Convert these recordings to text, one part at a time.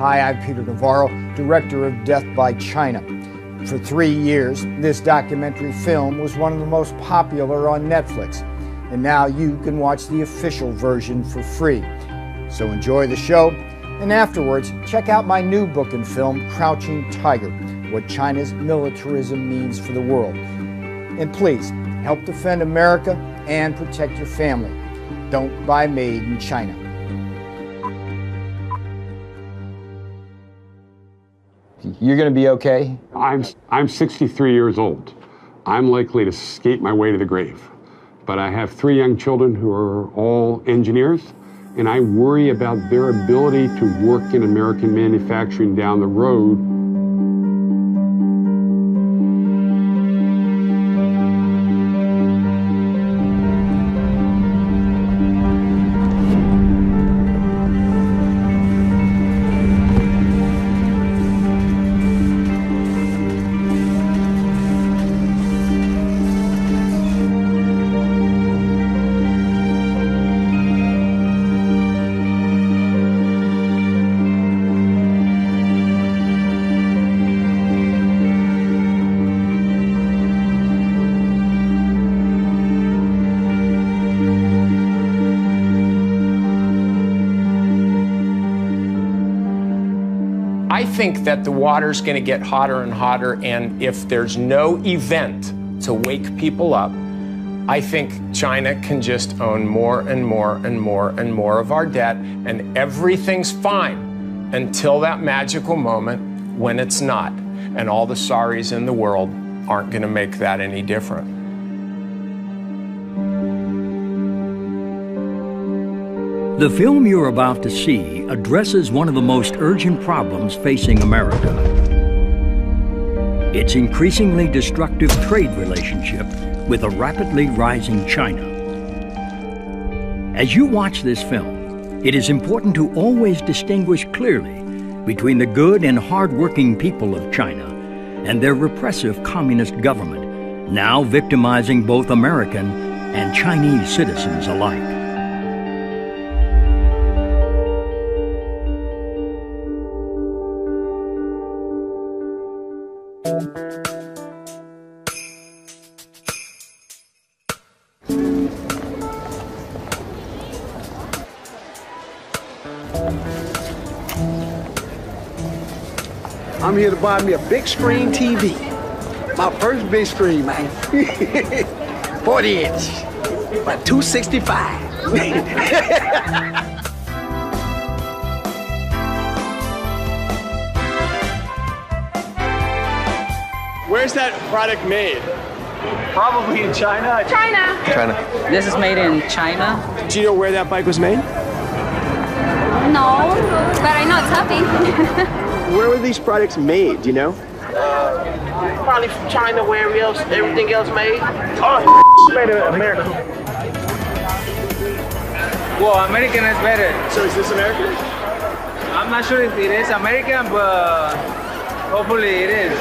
Hi, I'm Peter Navarro, director of Death by China. For 3 years, this documentary film was one of the most popular on Netflix. And now you can watch the official version for free. So enjoy the show, and afterwards, check out my new book and film, Crouching Tiger, What China's Militarism Means for the World. And please, help defend America and protect your family. Don't buy made in China. You're going to be okay? I'm 63 years old. I'm likely to skate my way to the grave. But I have 3 young children who are all engineers, and I worry about their ability to work in American manufacturing down the road. I think that the water's going to get hotter and hotter, and if there's no event to wake people up, I think China can just own more and more and more and more of our debt, and everything's fine until that magical moment when it's not, and all the sorries in the world aren't going to make that any different. The film you're about to see addresses one of the most urgent problems facing America. Its increasingly destructive trade relationship with a rapidly rising China. As you watch this film, it is important to always distinguish clearly between the good and hard-working people of China and their repressive communist government, now victimizing both American and Chinese citizens alike. I'm here to buy me a big screen TV. My first big screen, man. 40 inch, about 265. Where's that product made? Probably in China. China. This is made in China. Do you know where that bike was made? No, but I know it's healthy. Where were these products made, do you know? Probably from China, where everything else made. Oh, made in America. Well, American is better. So is this American? I'm not sure if it is American, but hopefully it is.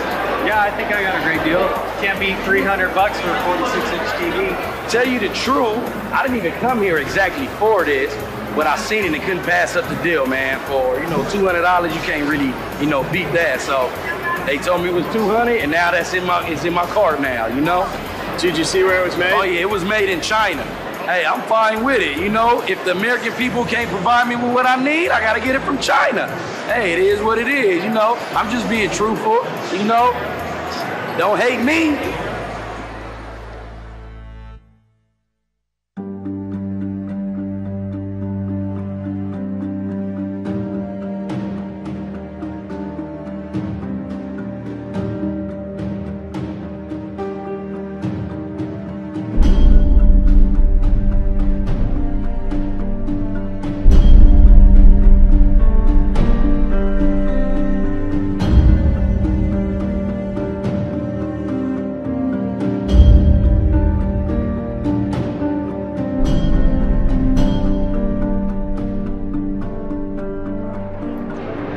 Yeah, I think I got a great deal. Can't beat $300 for a 46-inch TV. Tell you the truth, I didn't even come here exactly for this, but I seen it and couldn't pass up the deal, man. For, $200, you can't really, beat that. So they told me it was $200, and now it's in my cart now, Did you see where it was made? Oh yeah, it was made in China. Hey, I'm fine with it, If the American people can't provide me with what I need, I gotta get it from China. Hey, it is what it is, I'm just being truthful, Don't hate me.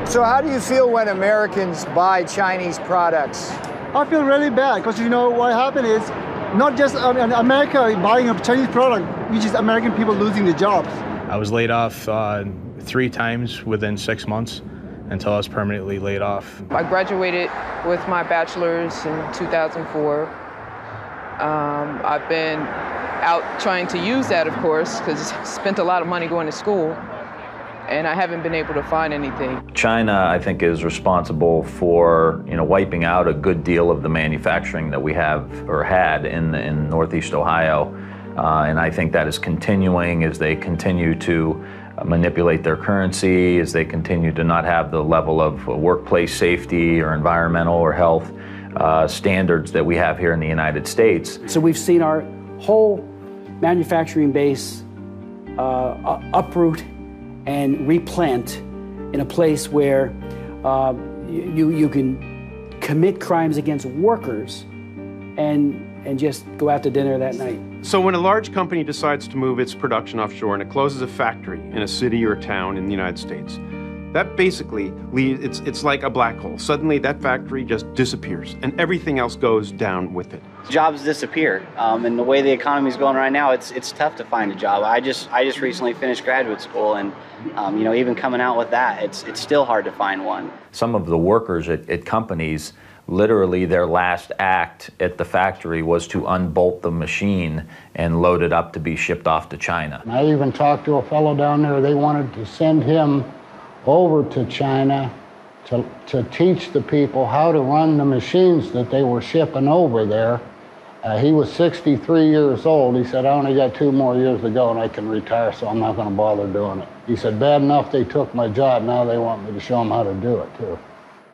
So how do you feel when Americans buy Chinese products? I feel really bad because what happened is not just America buying a Chinese product, which is American people losing their jobs. I was laid off 3 times within 6 months, until I was permanently laid off. I graduated with my bachelor's in 2004. I've been out trying to use that, of course, because I spent a lot of money going to school, and I haven't been able to find anything. China, I think, is responsible for, wiping out a good deal of the manufacturing that we have or had in Northeast Ohio. And I think that is continuing as they continue to manipulate their currency, as they continue to not have the level of workplace safety or environmental or health standards that we have here in the United States. So we've seen our whole manufacturing base uproot and replant in a place where you can commit crimes against workers and just go out to dinner that night. So when a large company decides to move its production offshore and it closes a factory in a city or a town in the United States, that basically leaves, it's like a black hole. Suddenly that factory just disappears and everything else goes down with it. Jobs disappear, and the way the economy is going right now, it's tough to find a job. I just recently finished graduate school, and even coming out with that, it's still hard to find one. Some of the workers at companies, literally their last act at the factory was to unbolt the machine and load it up to be shipped off to China. I even talked to a fellow down there. They wanted to send him over to China to teach the people how to run the machines that they were shipping over there. He was 63 years old. He said, I only got 2 more years to go and I can retire, so I'm not going to bother doing it. He said, bad enough they took my job, now they want me to show them how to do it too.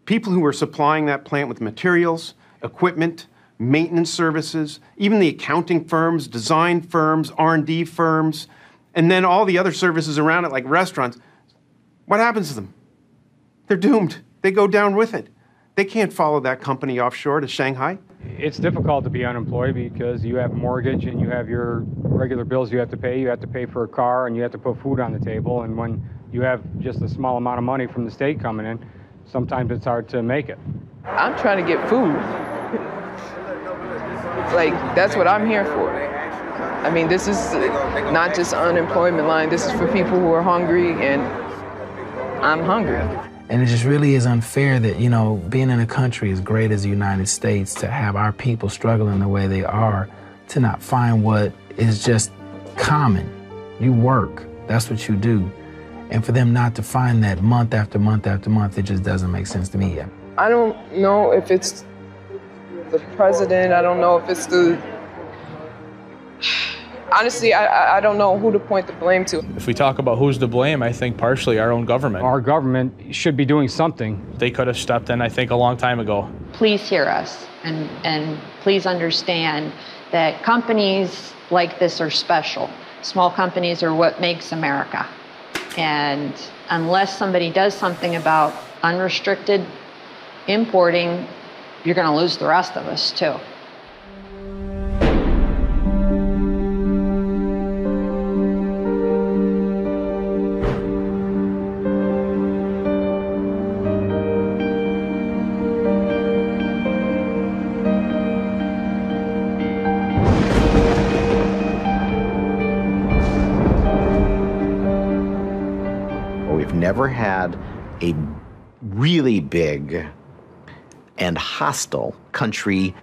People who were supplying that plant with materials, equipment, maintenance services, even the accounting firms, design firms, R&D firms, and then all the other services around it like restaurants, what happens to them? They're doomed. They go down with it. They can't follow that company offshore to Shanghai. It's difficult to be unemployed because you have a mortgage and you have your regular bills you have to pay. You have to pay for a car and you have to put food on the table. And when you have just a small amount of money from the state coming in, sometimes it's hard to make it. I'm trying to get food. Like, that's what I'm here for. I mean, this is not just unemployment line. This is for people who are hungry, and I'm hungry. And it just really is unfair that, being in a country as great as the United States, to have our people struggling the way they are, to not find what is just common. You work, that's what you do. And for them not to find that month after month after month, it just doesn't make sense to me yet. I don't know if it's the president, I don't know if it's the... Honestly, I don't know who to point the blame to. If we talk about who's to blame, I think partially our own government. Our government should be doing something. They could have stepped in, I think, a long time ago. Please hear us and please understand that companies like this are special. Small companies are what makes America. And unless somebody does something about unrestricted importing, you're going to lose the rest of us, too. Never had a really big and hostile country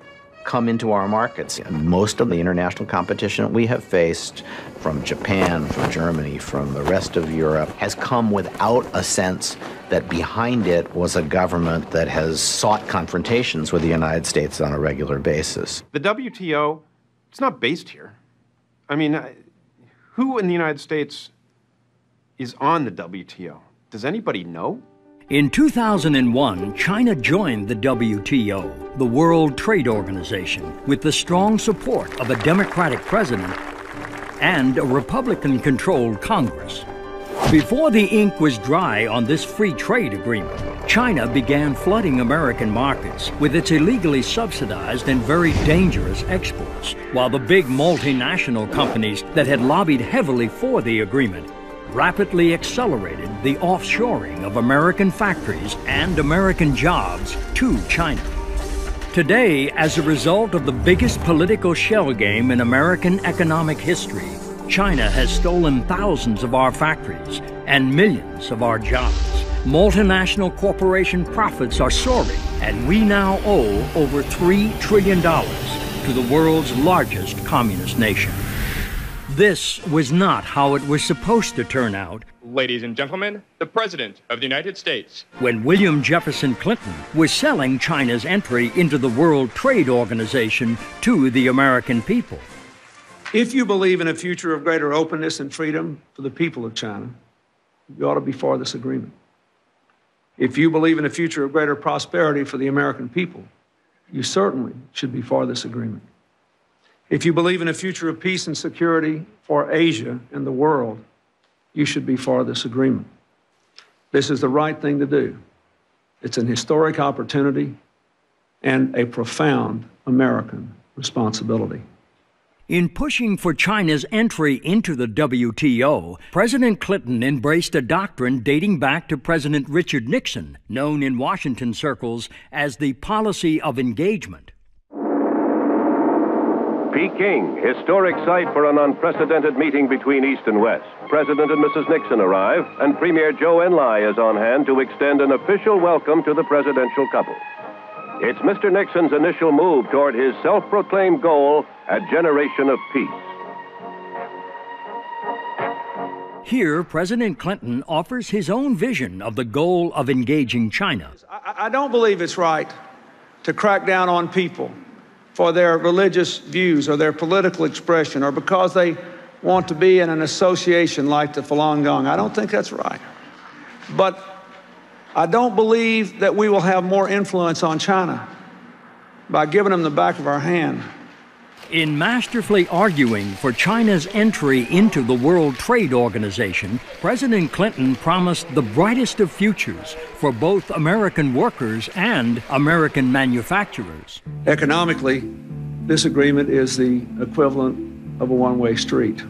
come into our markets. Most of the international competition we have faced from Japan, from Germany, from the rest of Europe has come without a sense that behind it was a government that has sought confrontations with the United States on a regular basis. The WTO, it's not based here. I mean, who in the United States is on the WTO? Does anybody know? In 2001, China joined the WTO, the World Trade Organization, with the strong support of a Democratic president and a Republican-controlled Congress. Before the ink was dry on this free trade agreement, China began flooding American markets with its illegally subsidized and very dangerous exports, while the big multinational companies that had lobbied heavily for the agreement rapidly accelerated the offshoring of American factories and American jobs to China. Today, as a result of the biggest political shell game in American economic history, China has stolen thousands of our factories and millions of our jobs, Multinational corporation profits are soaring, and we now owe over $3 trillion to the world's largest communist nation. This was not how it was supposed to turn out. Ladies and gentlemen, the President of the United States. When William Jefferson Clinton was selling China's entry into the World Trade Organization to the American people. If you believe in a future of greater openness and freedom for the people of China, you ought to be for this agreement. If you believe in a future of greater prosperity for the American people, you certainly should be for this agreement. If you believe in a future of peace and security for Asia and the world, you should be for this agreement. This is the right thing to do. It's an historic opportunity and a profound American responsibility. In pushing for China's entry into the WTO, President Clinton embraced a doctrine dating back to President Richard Nixon, known in Washington circles as the policy of engagement. Peking, historic site for an unprecedented meeting between East and West. President and Mrs. Nixon arrive, and Premier Zhou Enlai is on hand to extend an official welcome to the presidential couple. It's Mr. Nixon's initial move toward his self-proclaimed goal, a generation of peace. Here, President Clinton offers his own vision of the goal of engaging China. I don't believe it's right to crack down on people for their religious views or their political expression or because they want to be in an association like the Falun Gong. I don't think that's right. But I don't believe that we will have more influence on China by giving them the back of our hand. In masterfully arguing for China's entry into the World Trade Organization, President Clinton promised the brightest of futures for both American workers and American manufacturers. Economically, this agreement is the equivalent of a one-way street.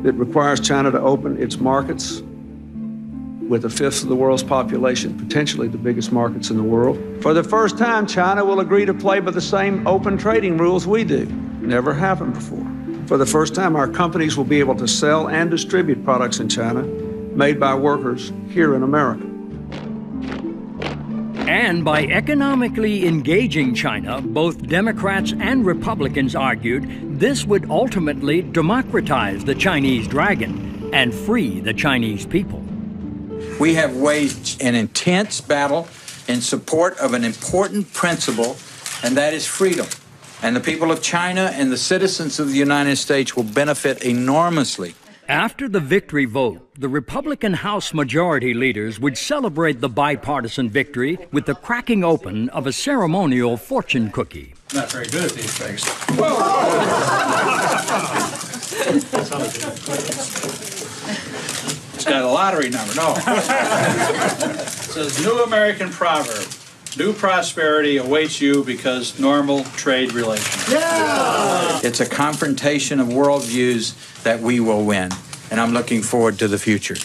It requires China to open its markets with a fifth of the world's population, potentially the biggest markets in the world. For the first time, China will agree to play by the same open trading rules we do. Never happened before. For the first time, our companies will be able to sell and distribute products in China made by workers here in America. And by economically engaging China, both Democrats and Republicans argued this would ultimately democratize the Chinese dragon and free the Chinese people. We have waged an intense battle in support of an important principle, and that is freedom. And the people of China and the citizens of the United States will benefit enormously. After the victory vote, the Republican House Majority Leaders would celebrate the bipartisan victory with the cracking open of a ceremonial fortune cookie. Not very good at these things. It's got a lottery number, no. It says, new American proverb. New prosperity awaits you because normal trade relations. Yeah! It's a confrontation of worldviews that we will win, and I'm looking forward to the future.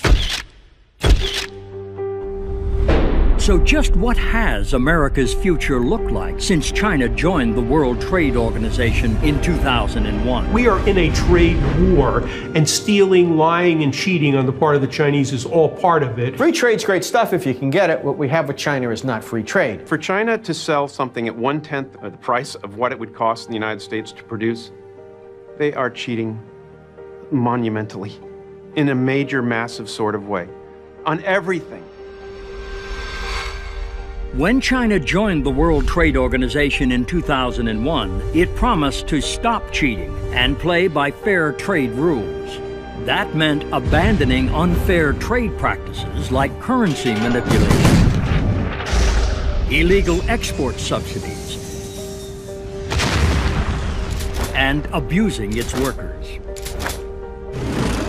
So just what has America's future looked like since China joined the World Trade Organization in 2001? We are in a trade war, and stealing, lying, and cheating on the part of the Chinese is all part of it. Free trade's great stuff if you can get it. What we have with China is not free trade. For China to sell something at 1/10 of the price of what it would cost in the United States to produce, they are cheating monumentally in a major, massive sort of way on everything. When China joined the World Trade Organization in 2001, it promised to stop cheating and play by fair trade rules. That meant abandoning unfair trade practices like currency manipulation, illegal export subsidies, and abusing its workers.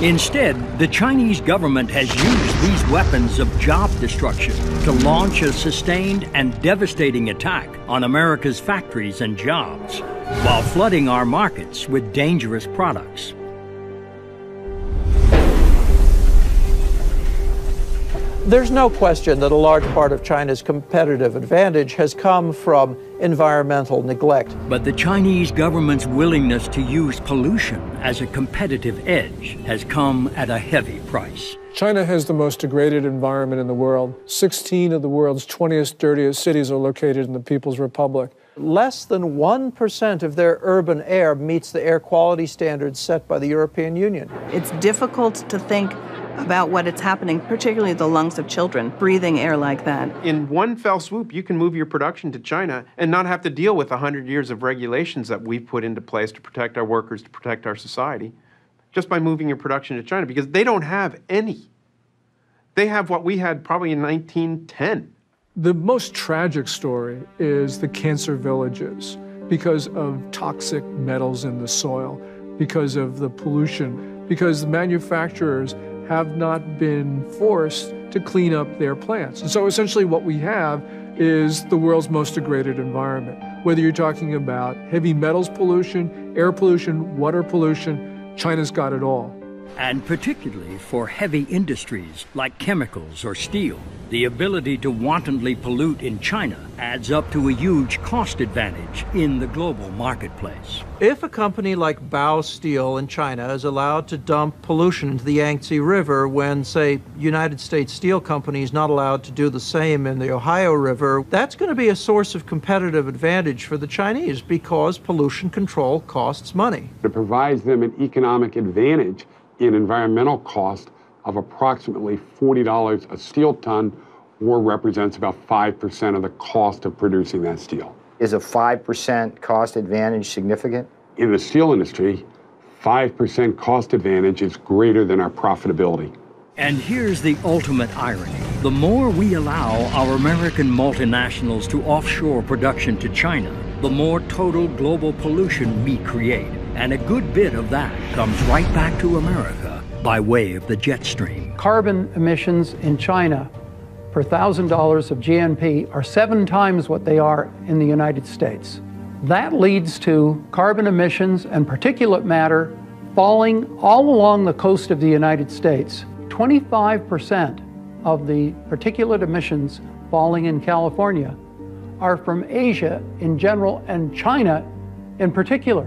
Instead, the Chinese government has used these weapons of job destruction to launch a sustained and devastating attack on America's factories and jobs, while flooding our markets with dangerous products. There's no question that a large part of China's competitive advantage has come from environmental neglect. But the Chinese government's willingness to use pollution as a competitive edge has come at a heavy price. China has the most degraded environment in the world. 16 of the world's 20th dirtiest cities are located in the People's Republic. Less than 1% of their urban air meets the air quality standards set by the European Union. It's difficult to think about what is happening, particularly the lungs of children, breathing air like that. In one fell swoop, you can move your production to China and not have to deal with 100 years of regulations that we've put into place to protect our workers, to protect our society, just by moving your production to China, because they don't have any. They have what we had probably in 1910. The most tragic story is the cancer villages because of toxic metals in the soil, because of the pollution, because the manufacturers have not been forced to clean up their plants. And so essentially what we have is the world's most degraded environment. Whether you're talking about heavy metals pollution, air pollution, water pollution, China's got it all. And particularly for heavy industries like chemicals or steel, the ability to wantonly pollute in China adds up to a huge cost advantage in the global marketplace. If a company like Bao Steel in China is allowed to dump pollution into the Yangtze River when, say, United States Steel Company is not allowed to do the same in the Ohio River, that's going to be a source of competitive advantage for the Chinese because pollution control costs money. It provides them an economic advantage in environmental cost of approximately $40 a steel ton, or represents about 5% of the cost of producing that steel. Is a 5% cost advantage significant? In the steel industry, 5% cost advantage is greater than our profitability. And here's the ultimate irony. The more we allow our American multinationals to offshore production to China, the more total global pollution we create. And a good bit of that comes right back to America by way of the jet stream. Carbon emissions in China per $1,000 of GNP are 7 times what they are in the United States. That leads to carbon emissions and particulate matter falling all along the coast of the United States. 25% of the particulate emissions falling in California are from Asia in general and China in particular.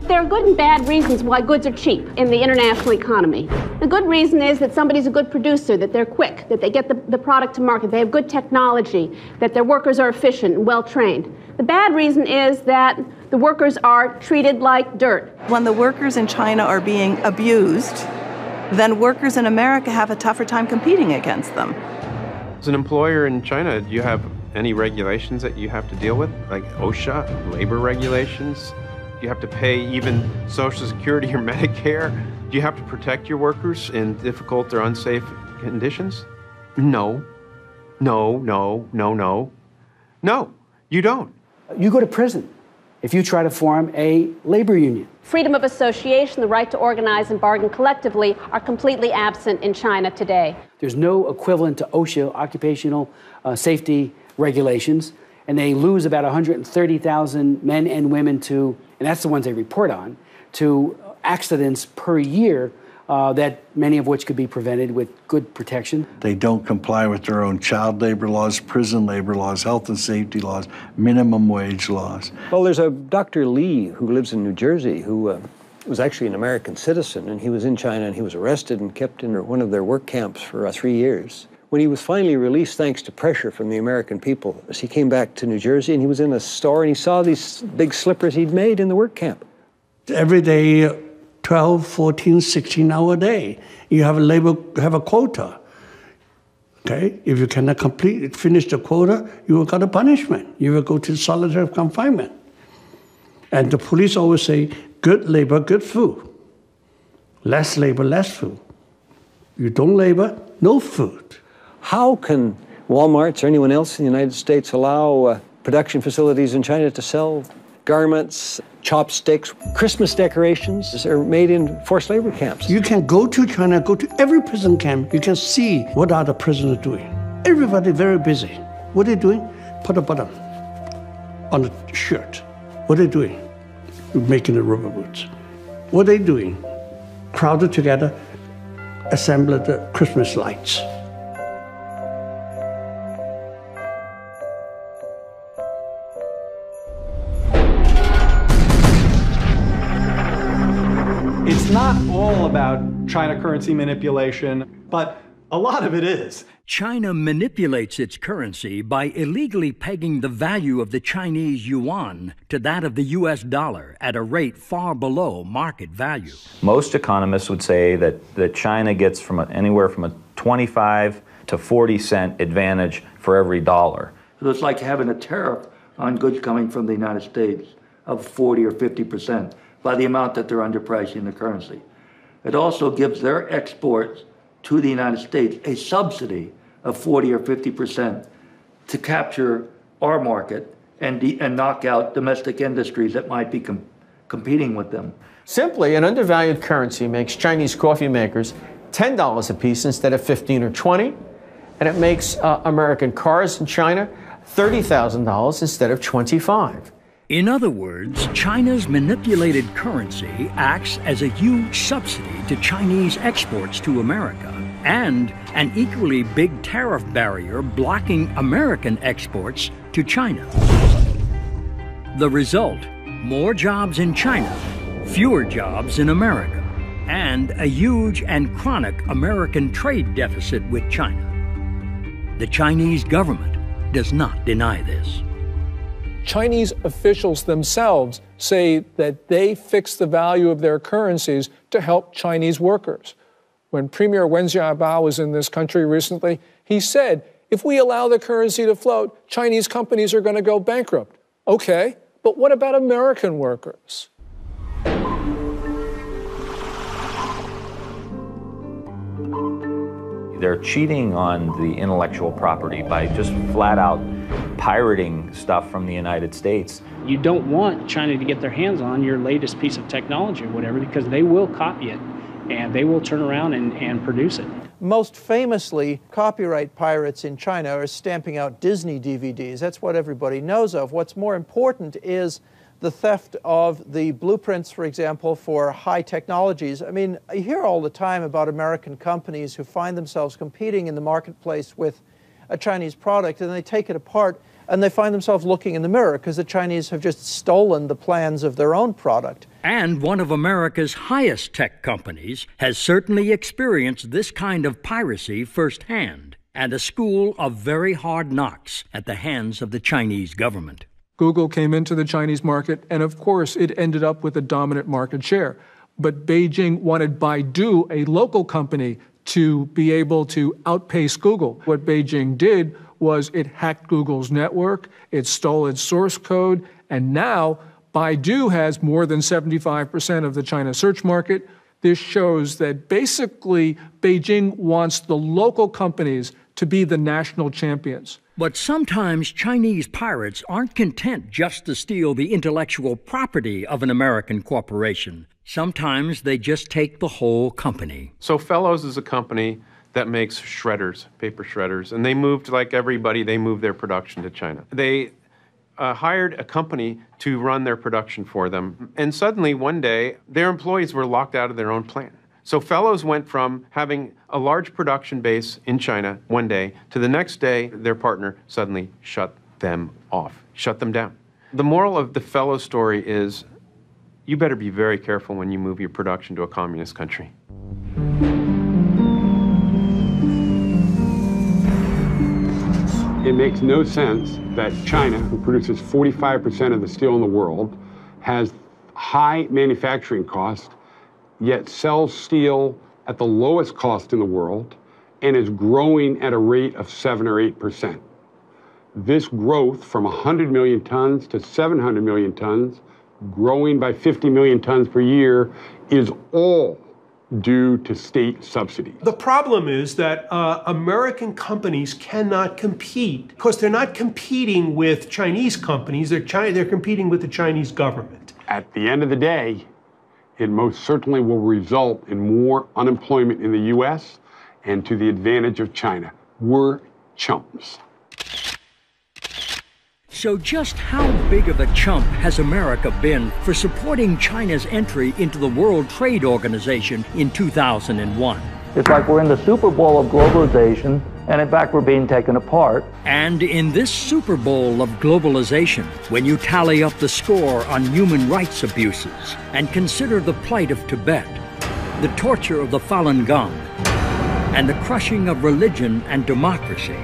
There are good and bad reasons why goods are cheap in the international economy. The good reason is that somebody's a good producer, that they're quick, that they get the product to market, they have good technology, that their workers are efficient and well-trained. The bad reason is that the workers are treated like dirt. When the workers in China are being abused, then workers in America have a tougher time competing against them. As an employer in China, do you have any regulations that you have to deal with, like OSHA, labor regulations? Do you have to pay even Social Security or Medicare? Do you have to protect your workers in difficult or unsafe conditions? No. No, no, no, no. No, you don't. You go to prison if you try to form a labor union. Freedom of association, the right to organize and bargain collectively are completely absent in China today. There's no equivalent to OSHA, occupational safety regulations, and they lose about 130,000 men and women to, and that's the ones they report on, to accidents per year, that many of which could be prevented with good protection. They don't comply with their own child labor laws, prison labor laws, health and safety laws, minimum wage laws. Well, there's a Dr. Lee who lives in New Jersey who was actually an American citizen, and he was in China and he was arrested and kept in one of their work camps for 3 years. When he was finally released, thanks to pressure from the American people, he came back to New Jersey and he was in a store and he saw these big slippers he'd made in the work camp. Every day, 12, 14, 16-hour day, you have a quota. Okay, if you cannot finish the quota, you will get a punishment. You will go to solitary confinement. And the police always say, good labor, good food. Less labor, less food. You don't labor, no food. How can Walmarts or anyone else in the United States allow production facilities in China to sell garments, chopsticks, Christmas decorations are made in forced labor camps? You can go to China, go to every prison camp, you can see what are the prisoners doing. Everybody very busy. What are they doing? Put a button on the shirt. What are they doing? Making the rubber boots. What are they doing? Crowded together, assemble the Christmas lights. It's not all about China currency manipulation, but a lot of it is. China manipulates its currency by illegally pegging the value of the Chinese yuan to that of the U.S. dollar at a rate far below market value. Most economists would say that China gets from anywhere from a 25 to 40 cent advantage for every dollar. So it's like having a tariff on goods coming from the United States of 40 or 50% by the amount that they're underpricing the currency. It also gives their exports to the United States a subsidy of 40 or 50% to capture our market and knock out domestic industries that might be competing with them. Simply, an undervalued currency makes Chinese coffee makers $10 a piece instead of 15 or 20, and it makes American cars in China $30,000 instead of 25. In other words, China's manipulated currency acts as a huge subsidy to Chinese exports to America and an equally big tariff barrier blocking American exports to China. The result, more jobs in China, fewer jobs in America, and a huge and chronic American trade deficit with China. The Chinese government does not deny this. Chinese officials themselves say that they fix the value of their currencies to help Chinese workers. When Premier Wen Jiabao was in this country recently, he said, if we allow the currency to float, Chinese companies are going to go bankrupt. Okay, but what about American workers? They're cheating on the intellectual property by just flat out pirating stuff from the United States. You don't want China to get their hands on your latest piece of technology or whatever, because they will copy it and they will turn around and produce it. Most famously, copyright pirates in China are stamping out Disney DVDs. That's what everybody knows of. What's more important is the theft of the blueprints, for example, for high technologies. I mean, I hear all the time about American companies who find themselves competing in the marketplace with a Chinese product, and they take it apart, and they find themselves looking in the mirror because the Chinese have just stolen the plans of their own product. And one of America's highest tech companies has certainly experienced this kind of piracy firsthand, and a school of very hard knocks at the hands of the Chinese government. Google came into the Chinese market, and of course, it ended up with a dominant market share. But Beijing wanted Baidu, a local company, to be able to outpace Google. What Beijing did was it hacked Google's network, it stole its source code, and now Baidu has more than 75% of the China search market. This shows that basically Beijing wants the local companies to be the national champions. But sometimes Chinese pirates aren't content just to steal the intellectual property of an American corporation. Sometimes they just take the whole company. So Fellows is a company that makes shredders, paper shredders, and they moved, like everybody, they moved their production to China. They hired a company to run their production for them, and suddenly one day their employees were locked out of their own plant. So Fellows went from having a large production base in China one day to the next day their partner suddenly shut them off, shut them down. The moral of the Fellows story is you better be very careful when you move your production to a communist country. It makes no sense that China, who produces 45% of the steel in the world, has high manufacturing costs, yet sells steel at the lowest cost in the world and is growing at a rate of 7 or 8%. This growth from 100 million tons to 700 million tons, growing by 50 million tons per year, is all due to state subsidies. The problem is that American companies cannot compete because they're not competing with Chinese companies, they're competing with the Chinese government. At the end of the day, it most certainly will result in more unemployment in the U.S. and to the advantage of China. We're chumps. So just how big of a chump has America been for supporting China's entry into the World Trade Organization in 2001? It's like we're in the Super Bowl of globalization, and in fact, we're being taken apart. And in this Super Bowl of globalization, when you tally up the score on human rights abuses and consider the plight of Tibet, the torture of the Falun Gong, and the crushing of religion and democracy,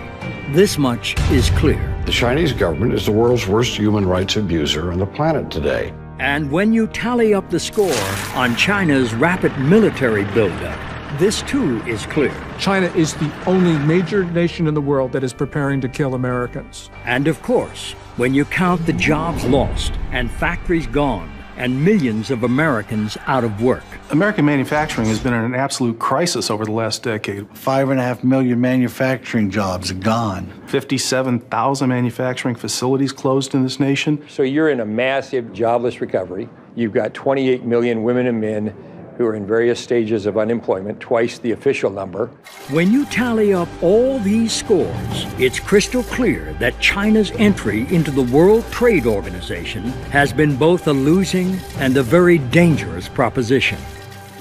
this much is clear. The Chinese government is the world's worst human rights abuser on the planet today. And when you tally up the score on China's rapid military buildup, this too is clear. China is the only major nation in the world that is preparing to kill Americans. And of course, when you count the jobs lost and factories gone and millions of Americans out of work. American manufacturing has been in an absolute crisis over the last decade. 5.5 million manufacturing jobs gone. 57,000 manufacturing facilities closed in this nation. So you're in a massive jobless recovery. You've got 28 million women and men who are in various stages of unemployment, twice the official number. When you tally up all these scores, it's crystal clear that China's entry into the World Trade Organization has been both a losing and a very dangerous proposition,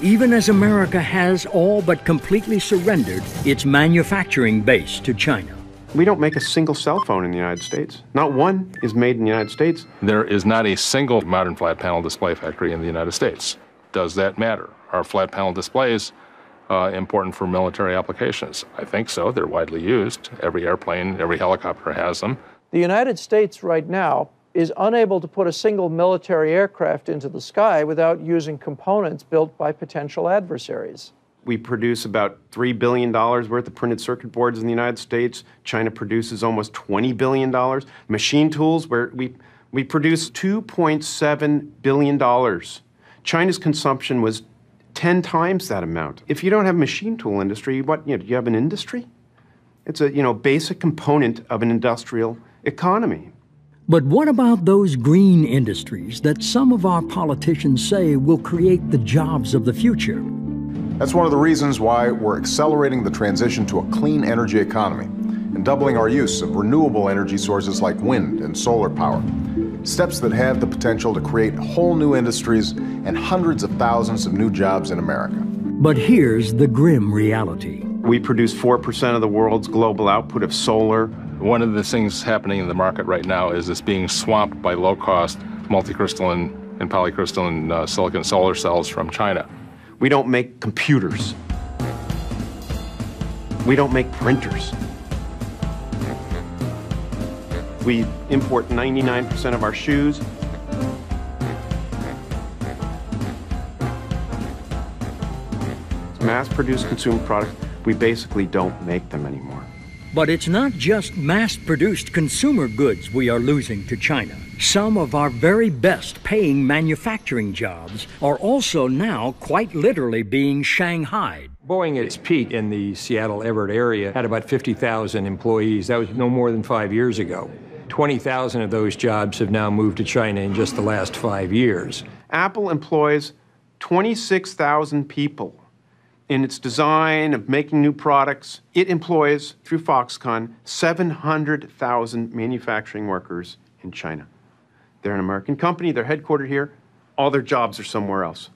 even as America has all but completely surrendered its manufacturing base to China. We don't make a single cell phone in the United States. Not one is made in the United States. There is not a single modern flat panel display factory in the United States. Does that matter? Are flat panel displays important for military applications? I think so. They're widely used. Every airplane, every helicopter has them. The United States right now is unable to put a single military aircraft into the sky without using components built by potential adversaries. We produce about $3 billion worth of printed circuit boards in the United States. China produces almost $20 billion. Machine tools, where we produce $2.7 billion. China's consumption was 10 times that amount. If you don't have a machine tool industry, do you have an industry? It's a, basic component of an industrial economy. But what about those green industries that some of our politicians say will create the jobs of the future? That's one of the reasons why we're accelerating the transition to a clean energy economy and doubling our use of renewable energy sources like wind and solar power. Steps that have the potential to create whole new industries and hundreds of thousands of new jobs in America. But here's the grim reality. We produce 4% of the world's global output of solar. One of the things happening in the market right now is it's being swamped by low-cost multicrystalline and polycrystalline silicon solar cells from China. We don't make computers. We don't make printers. We import 99% of our shoes. Mass-produced consumer products, we basically don't make them anymore. But it's not just mass-produced consumer goods we are losing to China. Some of our very best paying manufacturing jobs are also now quite literally being shanghaied. Boeing at its peak in the Seattle-Everett area had about 50,000 employees. That was no more than 5 years ago. 20,000 of those jobs have now moved to China in just the last 5 years. Apple employs 26,000 people in its design of making new products. It employs, through Foxconn, 700,000 manufacturing workers in China. They're an American company, they're headquartered here, all their jobs are somewhere else.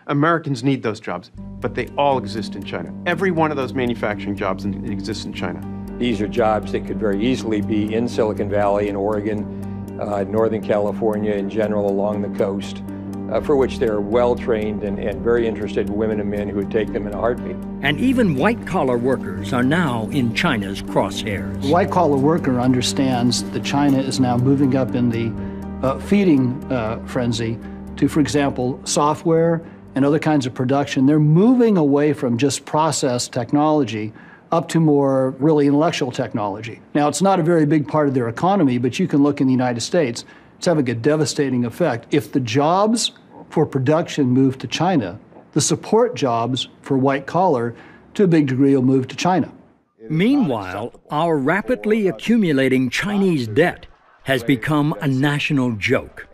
Americans need those jobs, but they all exist in China. Every one of those manufacturing jobs exists in China. These are jobs that could very easily be in Silicon Valley, in Oregon, Northern California in general, along the coast, for which there are well-trained and very interested women and men who would take them in a heartbeat. And even white-collar workers are now in China's crosshairs. The white-collar worker understands that China is now moving up in the feeding frenzy to, for example, software and other kinds of production. They're moving away from just process technology up to more really intellectual technology. Now, it's not a very big part of their economy, but you can look in the United States, it's having a devastating effect. If the jobs for production move to China, the support jobs for white collar, to a big degree, will move to China. Meanwhile, our rapidly accumulating Chinese debt has become a national joke,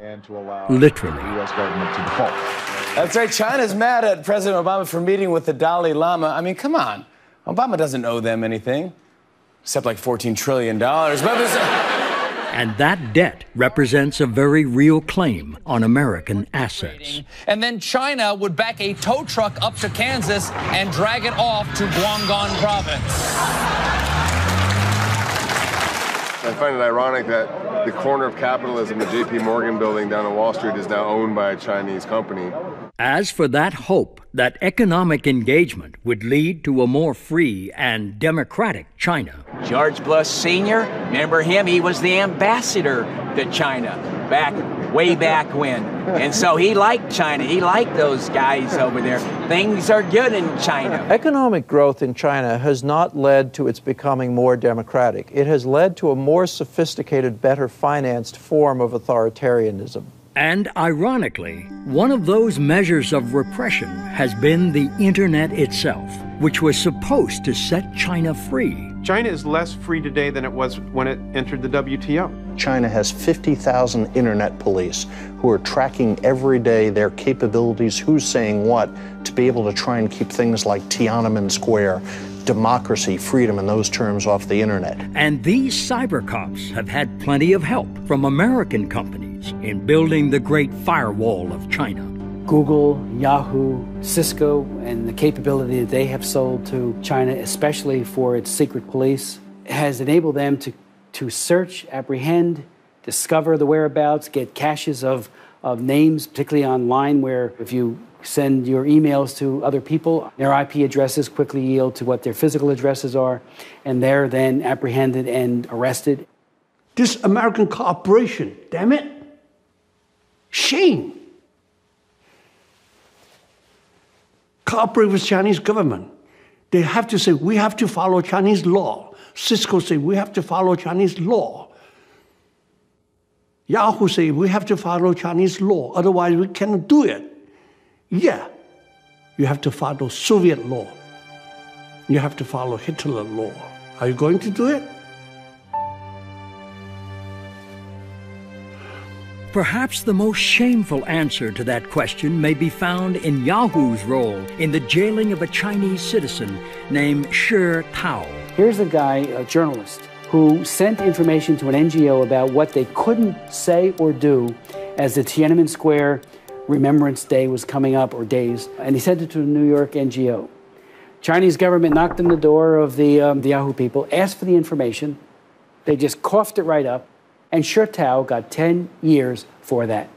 literally. That's right, China's mad at President Obama for meeting with the Dalai Lama. I mean, come on. Obama doesn't owe them anything, except like $14 trillion. And that debt represents a very real claim on American assets. And then China would back a tow truck up to Kansas and drag it off to Guangdong province. I find it ironic that the corner of capitalism, the J.P. Morgan building down on Wall Street, is now owned by a Chinese company. As for that hope that economic engagement would lead to a more free and democratic China. George Bush Sr., remember him? He was the ambassador to China way back when. And so he liked China. He liked those guys over there. Things are good in China. Economic growth in China has not led to its becoming more democratic. It has led to a more sophisticated, better financed form of authoritarianism. And ironically, one of those measures of repression has been the internet itself, which was supposed to set China free. China is less free today than it was when it entered the WTO. China has 50,000 internet police who are tracking every day their capabilities, who's saying what, to be able to try and keep things like Tiananmen Square, democracy, freedom, and those terms off the internet. And these cyber cops have had plenty of help from American companies in building the great firewall of China. Google, Yahoo, Cisco, and the capability that they have sold to China, especially for its secret police, has enabled them to search, apprehend, discover the whereabouts, get caches of names, particularly online, where if you send your emails to other people, their IP addresses quickly yield to what their physical addresses are, and they're then apprehended and arrested. This American cooperation, damn it. Shame. Cooperate with Chinese government. They have to say, we have to follow Chinese law. Cisco say, we have to follow Chinese law. Yahoo say, we have to follow Chinese law, otherwise we cannot do it. Yeah, you have to follow Soviet law. You have to follow Hitler law. Are you going to do it? Perhaps the most shameful answer to that question may be found in Yahoo's role in the jailing of a Chinese citizen named Shi Tao. Here's a guy, a journalist, who sent information to an NGO about what they couldn't say or do as the Tiananmen Square Remembrance Day was coming up, or days, and he sent it to a New York NGO. Chinese government knocked on the door of the Yahoo people, asked for the information. They just coughed it right up, and Shi Tao got 10 years for that.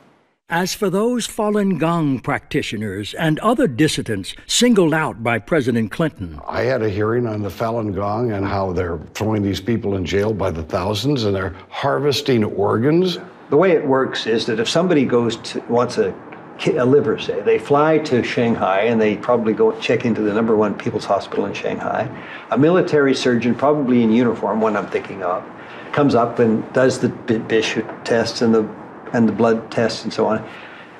As for those Falun Gong practitioners and other dissidents singled out by President Clinton, I had a hearing on the Falun Gong and how they're throwing these people in jail by the thousands and they're harvesting organs. The way it works is that if somebody wants a liver, say, they fly to Shanghai and they probably go check into the #1 People's Hospital in Shanghai. A military surgeon, probably in uniform, one I'm thinking of, comes up and does the Bishop tests and the blood tests and so on.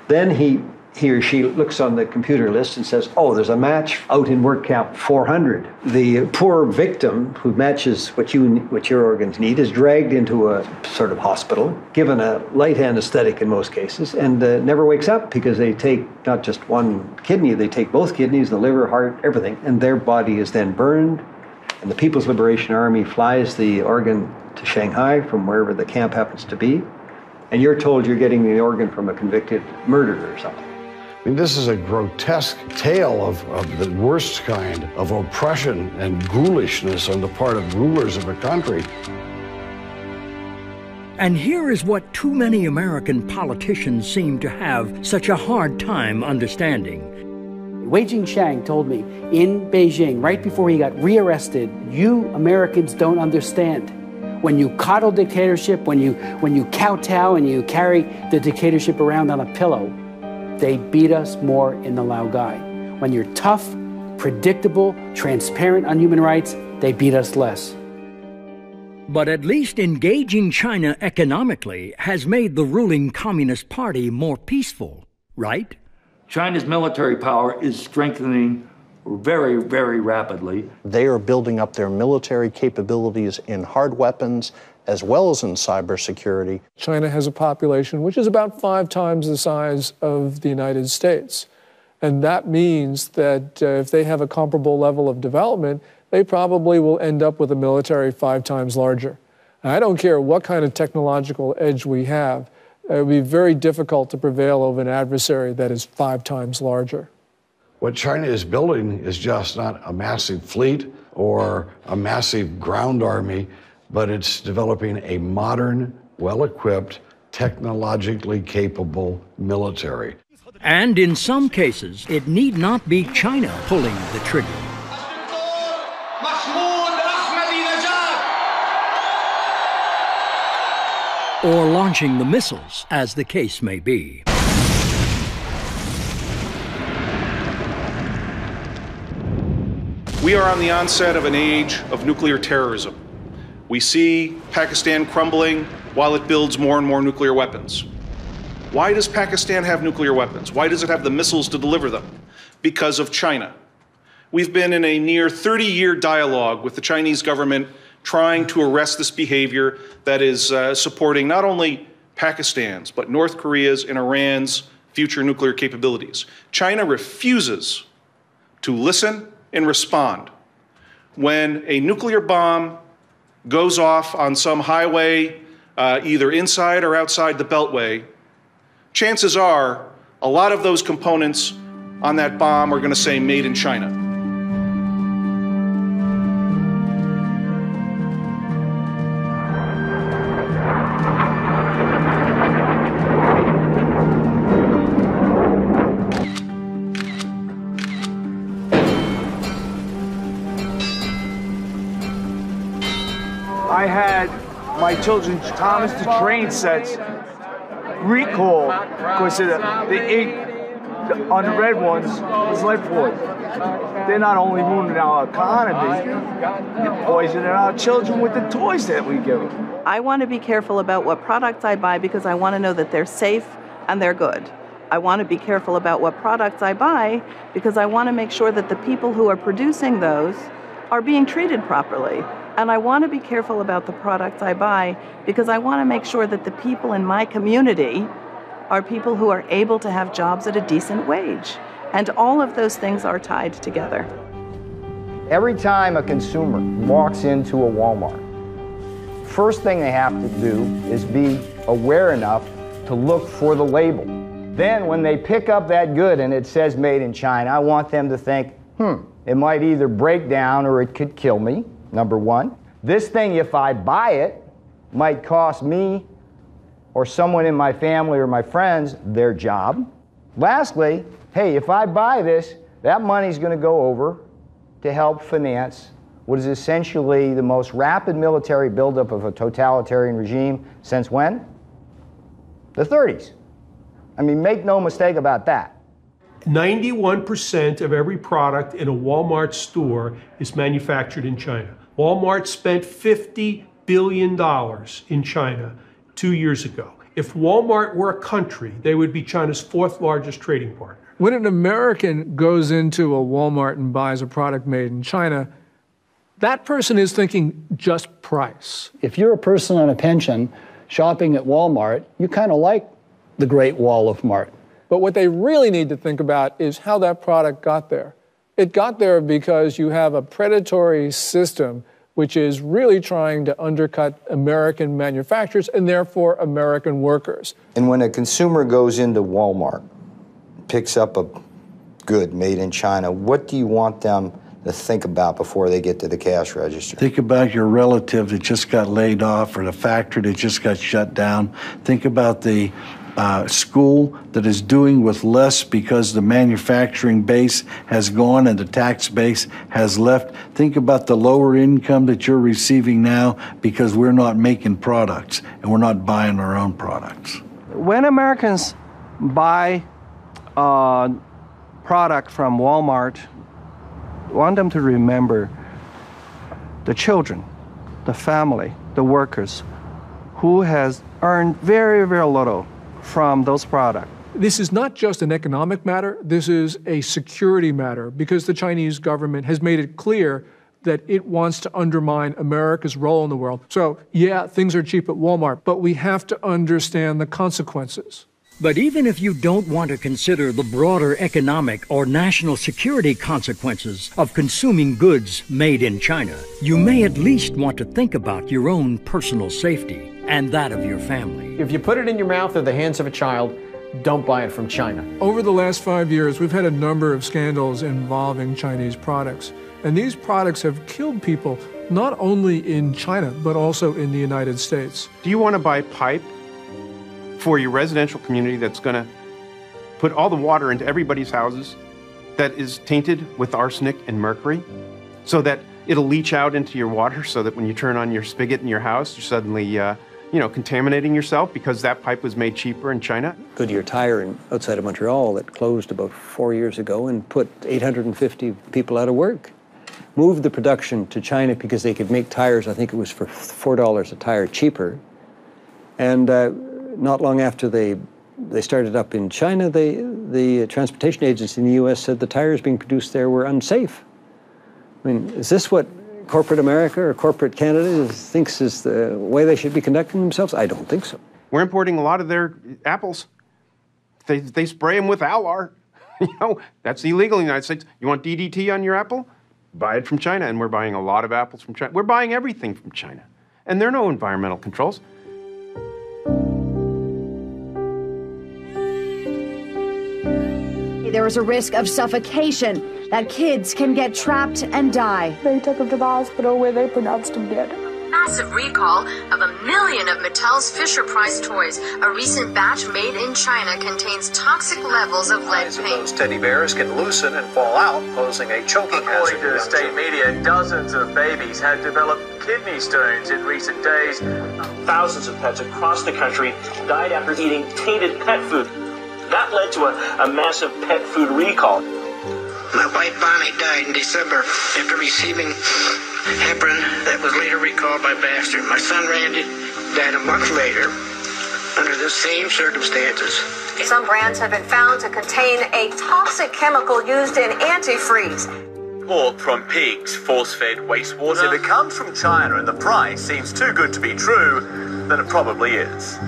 Then he or she looks on the computer list and says, oh, there's a match out in work camp 400. The poor victim who matches what your organs need is dragged into a sort of hospital, given a light anesthetic in most cases, and never wakes up because they take not just one kidney, they take both kidneys, the liver, heart, everything, and their body is then burned, and the People's Liberation Army flies the organ to Shanghai from wherever the camp happens to be, and you're told you're getting the organ from a convicted murderer or something. I mean, this is a grotesque tale of the worst kind of oppression and ghoulishness on the part of rulers of a country. And here is what too many American politicians seem to have such a hard time understanding. Wei Jingsheng told me in Beijing, right before he got rearrested, you Americans don't understand. When you coddle dictatorship, when you kowtow and you carry the dictatorship around on a pillow, they beat us more in the Laogai. When you're tough, predictable, transparent on human rights, they beat us less. But at least engaging China economically has made the ruling Communist Party more peaceful, right? China's military power is strengthening very, very rapidly. They are building up their military capabilities in hard weapons as well as in cybersecurity. China has a population which is about 5 times the size of the United States. And that means that if they have a comparable level of development, they probably will end up with a military 5 times larger. I don't care what kind of technological edge we have. It would be very difficult to prevail over an adversary that is 5 times larger. What China is building is just not a massive fleet or a massive ground army, but it's developing a modern, well-equipped, technologically capable military. And in some cases, it need not be China pulling the trigger. Or launching the missiles, as the case may be. We are on the onset of an age of nuclear terrorism. We see Pakistan crumbling while it builds more and more nuclear weapons. Why does Pakistan have nuclear weapons? Why does it have the missiles to deliver them? Because of China. We've been in a near 30-year dialogue with the Chinese government trying to arrest this behavior that is supporting not only Pakistan's, but North Korea's and Iran's future nuclear capabilities. China refuses to listen and respond. When a nuclear bomb goes off on some highway, either inside or outside the Beltway, chances are a lot of those components on that bomb are going to say made in China. I had my children's Thomas the Train sets recalled because the ink on the red ones was lead poison. They're not only ruining our economy, they're poisoning our children with the toys that we give them. I want to be careful about what products I buy because I want to know that they're safe and they're good. I want to be careful about what products I buy because I want to make sure that the people who are producing those are being treated properly. And I want to be careful about the products I buy because I want to make sure that the people in my community are people who are able to have jobs at a decent wage. And all of those things are tied together. Every time a consumer walks into a Walmart, first thing they have to do is be aware enough to look for the label. Then when they pick up that good and it says made in China, I want them to think, it might either break down or it could kill me. Number one, this thing, if I buy it, might cost me or someone in my family or my friends their job. Lastly, hey, if I buy this, that money's going to go over to help finance what is essentially the most rapid military buildup of a totalitarian regime since when? The 30s. I mean, make no mistake about that. 91% of every product in a Walmart store is manufactured in China. Walmart spent $50 billion in China 2 years ago. If Walmart were a country, they would be China's 4th largest trading partner. When an American goes into a Walmart and buys a product made in China, that person is thinking just price. If you're a person on a pension shopping at Walmart, you kind of like the Great Wall of Mart. But what they really need to think about is how that product got there. It got there because you have a predatory system which is really trying to undercut American manufacturers and therefore American workers. And when a consumer goes into Walmart, picks up a good made in China, what do you want them to think about before they get to the cash register? Think about your relative that just got laid off or the factory that just got shut down. Think about the school that is doing with less because the manufacturing base has gone and the tax base has left. Think about the lower income that you're receiving now because we're not making products and we're not buying our own products. When Americans buy a product from Walmart, I want them to remember the children, the family, the workers who has earned very, very little from those products. This is not just an economic matter, this is a security matter because the Chinese government has made it clear that it wants to undermine America's role in the world. So, yeah, things are cheap at Walmart, but we have to understand the consequences. But even if you don't want to consider the broader economic or national security consequences of consuming goods made in China, you may at least want to think about your own personal safety and that of your family. If you put it in your mouth or the hands of a child, don't buy it from China. Over the last 5 years, we've had a number of scandals involving Chinese products. And these products have killed people not only in China, but also in the United States. Do you want to buy pipe for your residential community that's going to put all the water into everybody's houses that is tainted with arsenic and mercury so that it'll leach out into your water so that when you turn on your spigot in your house, you're suddenly contaminating yourself because that pipe was made cheaper in China? Goodyear Tire outside of Montreal that closed about 4 years ago and put 850 people out of work. Moved the production to China because they could make tires, I think it was for $4 a tire cheaper. And not long after they started up in China, the transportation agency in the U.S. said the tires being produced there were unsafe. I mean, is this what corporate America or corporate Canada thinks is the way they should be conducting themselves? I don't think so. We're importing a lot of their apples. They spray them with Alar. That's illegal in the United States. You want DDT on your apple? Buy it from China, and we're buying a lot of apples from China. We're buying everything from China. And there are no environmental controls. There is a risk of suffocation, that kids can get trapped and die. They took him to the hospital where they pronounced him dead. Massive recall of 1 million of Mattel's Fisher-Price toys. A recent batch made in China contains toxic levels of lead paint. Those teddy bears can loosen and fall out, posing a choking hazard. According to state media, dozens of babies had developed kidney stones in recent days. Thousands of pets across the country died after eating tainted pet food. That led to a massive pet food recall. My wife Bonnie died in December after receiving heparin that was later recalled by Baxter. My son Randy died a month later under the same circumstances. Some brands have been found to contain a toxic chemical used in antifreeze. Pork from pigs, force-fed wastewater. If it comes from China and the price seems too good to be true, then it probably is.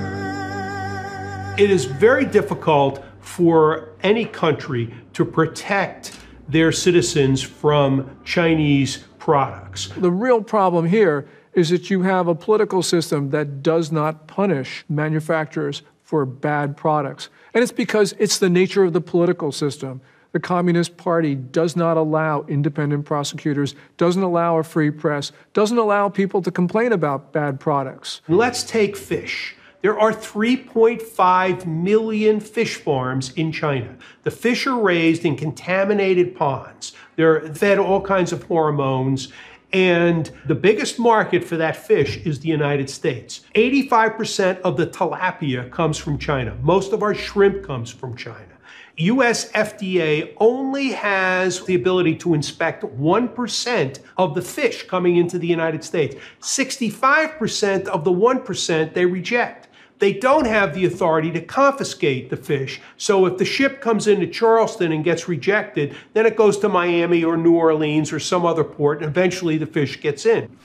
It is very difficult for any country to protect their citizens from Chinese products. The real problem here is that you have a political system that does not punish manufacturers for bad products. And it's because it's the nature of the political system. The Communist Party does not allow independent prosecutors, doesn't allow a free press, doesn't allow people to complain about bad products. Let's take fish. There are 3.5 million fish farms in China. The fish are raised in contaminated ponds. They're fed all kinds of hormones. And the biggest market for that fish is the United States. 85% of the tilapia comes from China. Most of our shrimp comes from China. US FDA only has the ability to inspect 1% of the fish coming into the United States. 65% of the 1% they reject. They don't have the authority to confiscate the fish. So if the ship comes into Charleston and gets rejected, then it goes to Miami or New Orleans or some other port, and eventually the fish gets in.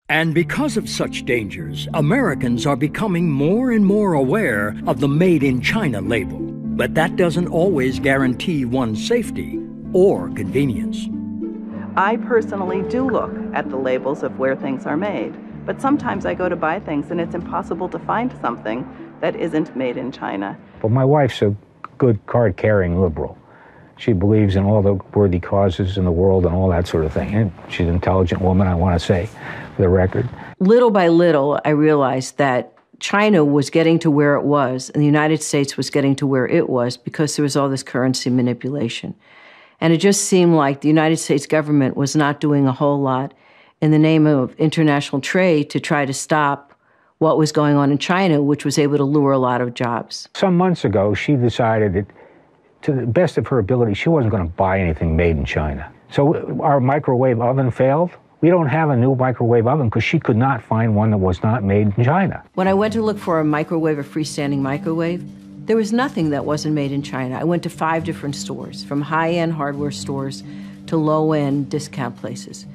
And because of such dangers, Americans are becoming more and more aware of the Made in China label. But that doesn't always guarantee one's safety or convenience. I personally do look at the labels of where things are made. But sometimes I go to buy things and it's impossible to find something that isn't made in China. But my wife's a good card-carrying liberal. She believes in all the worthy causes in the world and all that sort of thing. And she's an intelligent woman, I want to say, for the record. Little by little, I realized that China was getting to where it was and the United States was getting to where it was because there was all this currency manipulation. And it just seemed like the United States government was not doing a whole lot in the name of international trade to try to stop what was going on in China, which was able to lure a lot of jobs. Some months ago, she decided that, to the best of her ability, she wasn't going to buy anything made in China. So our microwave oven failed. We don't have a new microwave oven because she could not find one that was not made in China. When I went to look for a microwave, a freestanding microwave, there was nothing that wasn't made in China. I went to 5 different stores, from high-end hardware stores to low-end discount places.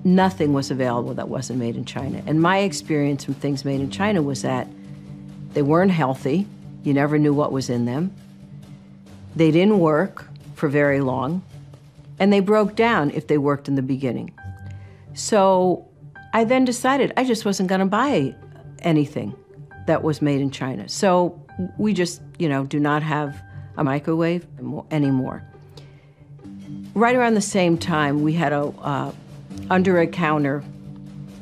Nothing was available that wasn't made in China. And my experience from things made in China was that they weren't healthy, You never knew what was in them. They didn't work for very long, and they broke down if they worked in the beginning. So I then decided I just wasn't going to buy anything that was made in China. So we just, do not have a microwave anymore. Right around the same time, we had a under-a-counter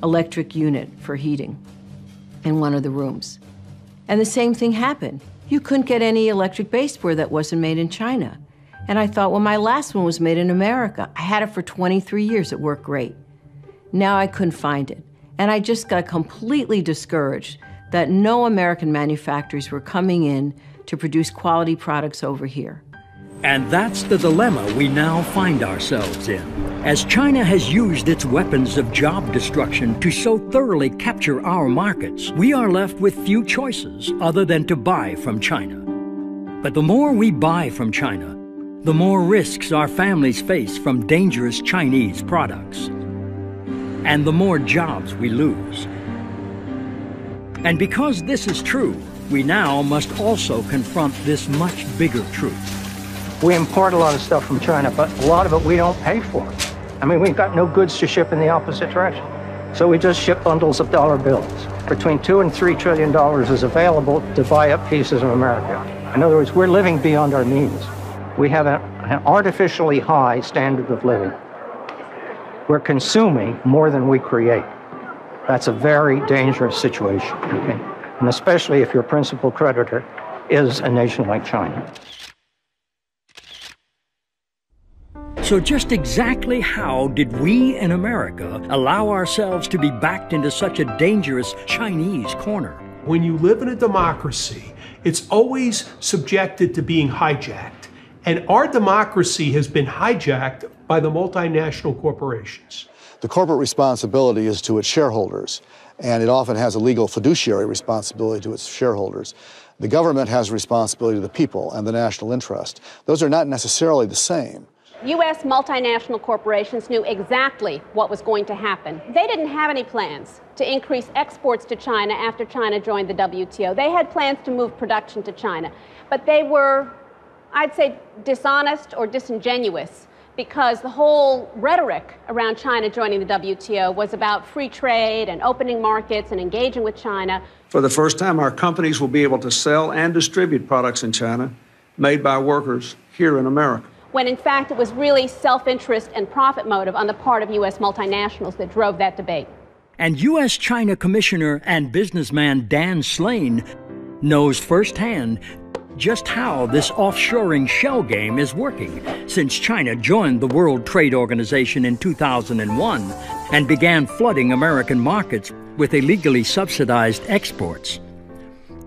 electric unit for heating in one of the rooms. And the same thing happened. You couldn't get any electric baseboard that wasn't made in China. And I thought, well, my last one was made in America. I had it for 23 years. It worked great. Now I couldn't find it. And I just got completely discouraged that no American manufacturers were coming in to produce quality products over here. And that's the dilemma we now find ourselves in. As China has used its weapons of job destruction to so thoroughly capture our markets, we are left with few choices other than to buy from China. But the more we buy from China, the more risks our families face from dangerous Chinese products, and the more jobs we lose. And because this is true, we now must also confront this much bigger truth. We import a lot of stuff from China, but a lot of it we don't pay for. I mean, we've got no goods to ship in the opposite direction. So we just ship bundles of dollar bills. Between $2 and $3 trillion is available to buy up pieces of America. In other words, we're living beyond our means. We have an artificially high standard of living. We're consuming more than we create. That's a very dangerous situation, okay? And especially if your principal creditor is a nation like China. So just exactly how did we in America allow ourselves to be backed into such a dangerous Chinese corner? When you live in a democracy, it's always subjected to being hijacked. And our democracy has been hijacked by the multinational corporations. The corporate responsibility is to its shareholders, and it often has a legal fiduciary responsibility to its shareholders. The government has responsibility to the people and the national interest. Those are not necessarily the same. U.S. multinational corporations knew exactly what was going to happen. They didn't have any plans to increase exports to China after China joined the WTO. They had plans to move production to China, but they were, I'd say, dishonest or disingenuous, because the whole rhetoric around China joining the WTO was about free trade and opening markets and engaging with China. For the first time, our companies will be able to sell and distribute products in China made by workers here in America. When in fact it was really self-interest and profit motive on the part of U.S. multinationals that drove that debate. And U.S.-China Commissioner and businessman Dan Slane knows firsthand just how this offshoring shell game is working since China joined the World Trade Organization in 2001 and began flooding American markets with illegally subsidized exports.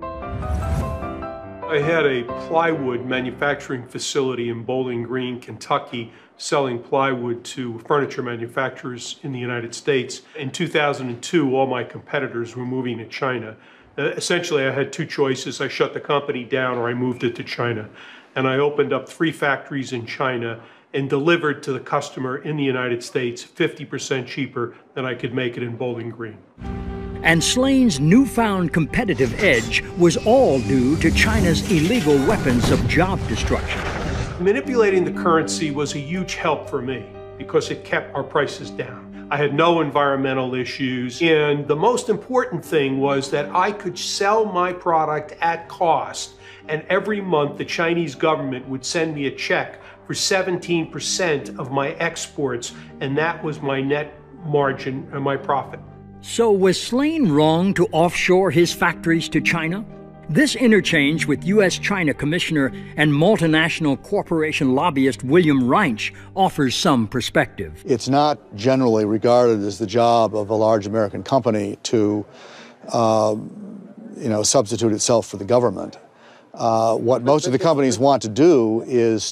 I had a plywood manufacturing facility in Bowling Green, Kentucky, selling plywood to furniture manufacturers in the United States. In 2002, all my competitors were moving to China. Essentially, I had two choices. I shut the company down or I moved it to China. And I opened up 3 factories in China and delivered to the customer in the United States 50% cheaper than I could make it in Bowling Green. And Slane's newfound competitive edge was all due to China's illegal weapons of job destruction. Manipulating the currency was a huge help for me because it kept our prices down. I had no environmental issues, and the most important thing was that I could sell my product at cost, and every month the Chinese government would send me a check for 17% of my exports, and that was my net margin and my profit. So was Slane wrong to offshore his factories to China? This interchange with U.S.-China Commissioner and multinational corporation lobbyist William Reinsch offers some perspective. It's not generally regarded as the job of a large American company to, substitute itself for the government. What most of the companies want to do is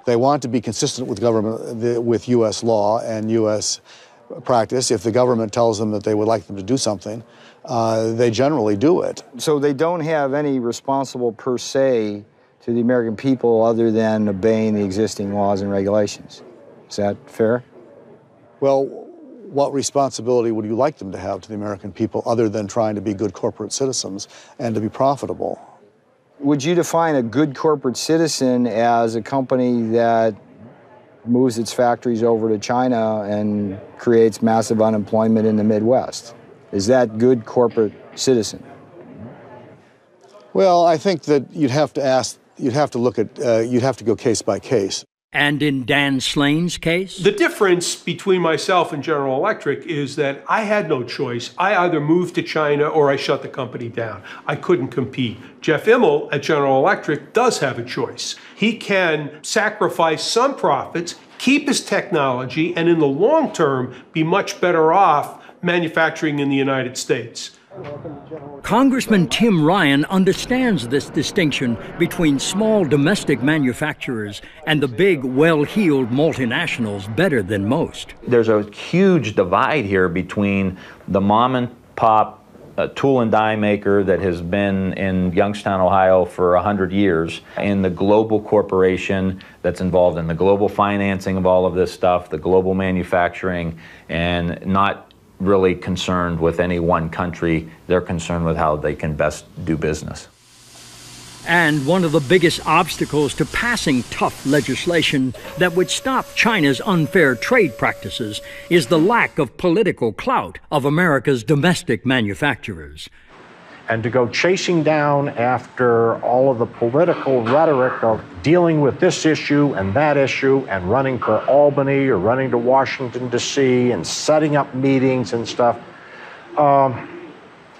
they want to be consistent with government, with U.S. law and U.S. practice. If the government tells them that they would like them to do something, they generally do it. So they don't have any responsible per se to the American people other than obeying the existing laws and regulations. Is that fair? Well, what responsibility would you like them to have to the American people other than trying to be good corporate citizens and to be profitable? would you define a good corporate citizen as a company that moves its factories over to China and creates massive unemployment in the Midwest? Is that good corporate citizen? Well, I think that you'd have to go case by case. And in Dan Slane's case? The difference between myself and General Electric is that I had no choice. I either moved to China or I shut the company down. I couldn't compete. Jeff Immelt at General Electric does have a choice. He can sacrifice some profits, keep his technology, and in the long term, be much better off manufacturing in the United States. Congressman Tim Ryan understands this distinction between small domestic manufacturers and the big, well-heeled multinationals better than most. There's a huge divide here between the mom-and-pop tool and die maker that has been in Youngstown, Ohio for 100 years, and the global corporation that's involved in the global financing of all of this stuff, the global manufacturing, and not really concerned with any one country. They're concerned with how they can best do business. And one of the biggest obstacles to passing tough legislation that would stop China's unfair trade practices is the lack of political clout of America's domestic manufacturers. And to go chasing down after all of the political rhetoric of dealing with this issue and that issue and running for Albany or running to Washington, D.C. and setting up meetings and stuff,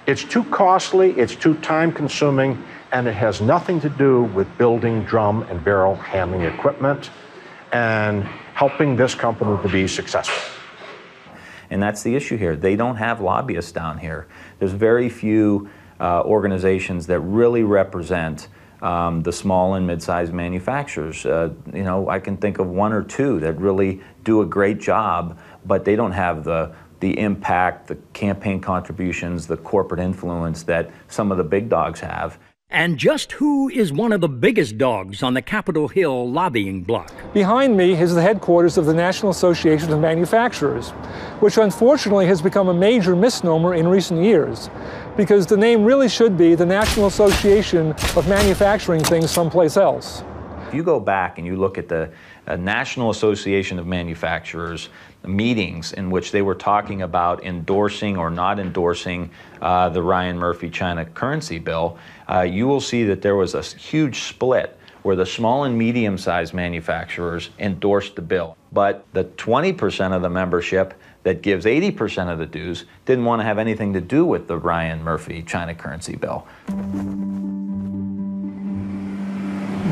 it's too costly, it's too time-consuming, and it has nothing to do with building drum and barrel handling equipment and helping this company to be successful. And that's the issue here. They don't have lobbyists down here. There's very few organizations that really represent the small and mid-sized manufacturers. You know, I can think of one or two that really do a great job, but they don't have the impact, the campaign contributions, the corporate influence that some of the big dogs have. And just who is one of the biggest dogs on the Capitol Hill lobbying block? Behind me is the headquarters of the National Association of Manufacturers, which unfortunately has become a major misnomer in recent years, because the name really should be the National Association of Manufacturing Things someplace else. If you go back and you look at the National Association of Manufacturers meetings in which they were talking about endorsing or not endorsing the Ryan Murphy China currency bill, you will see that there was a huge split where the small and medium-sized manufacturers endorsed the bill. But the 20% of the membership that gives 80% of the dues didn't want to have anything to do with the Ryan Murphy China currency bill.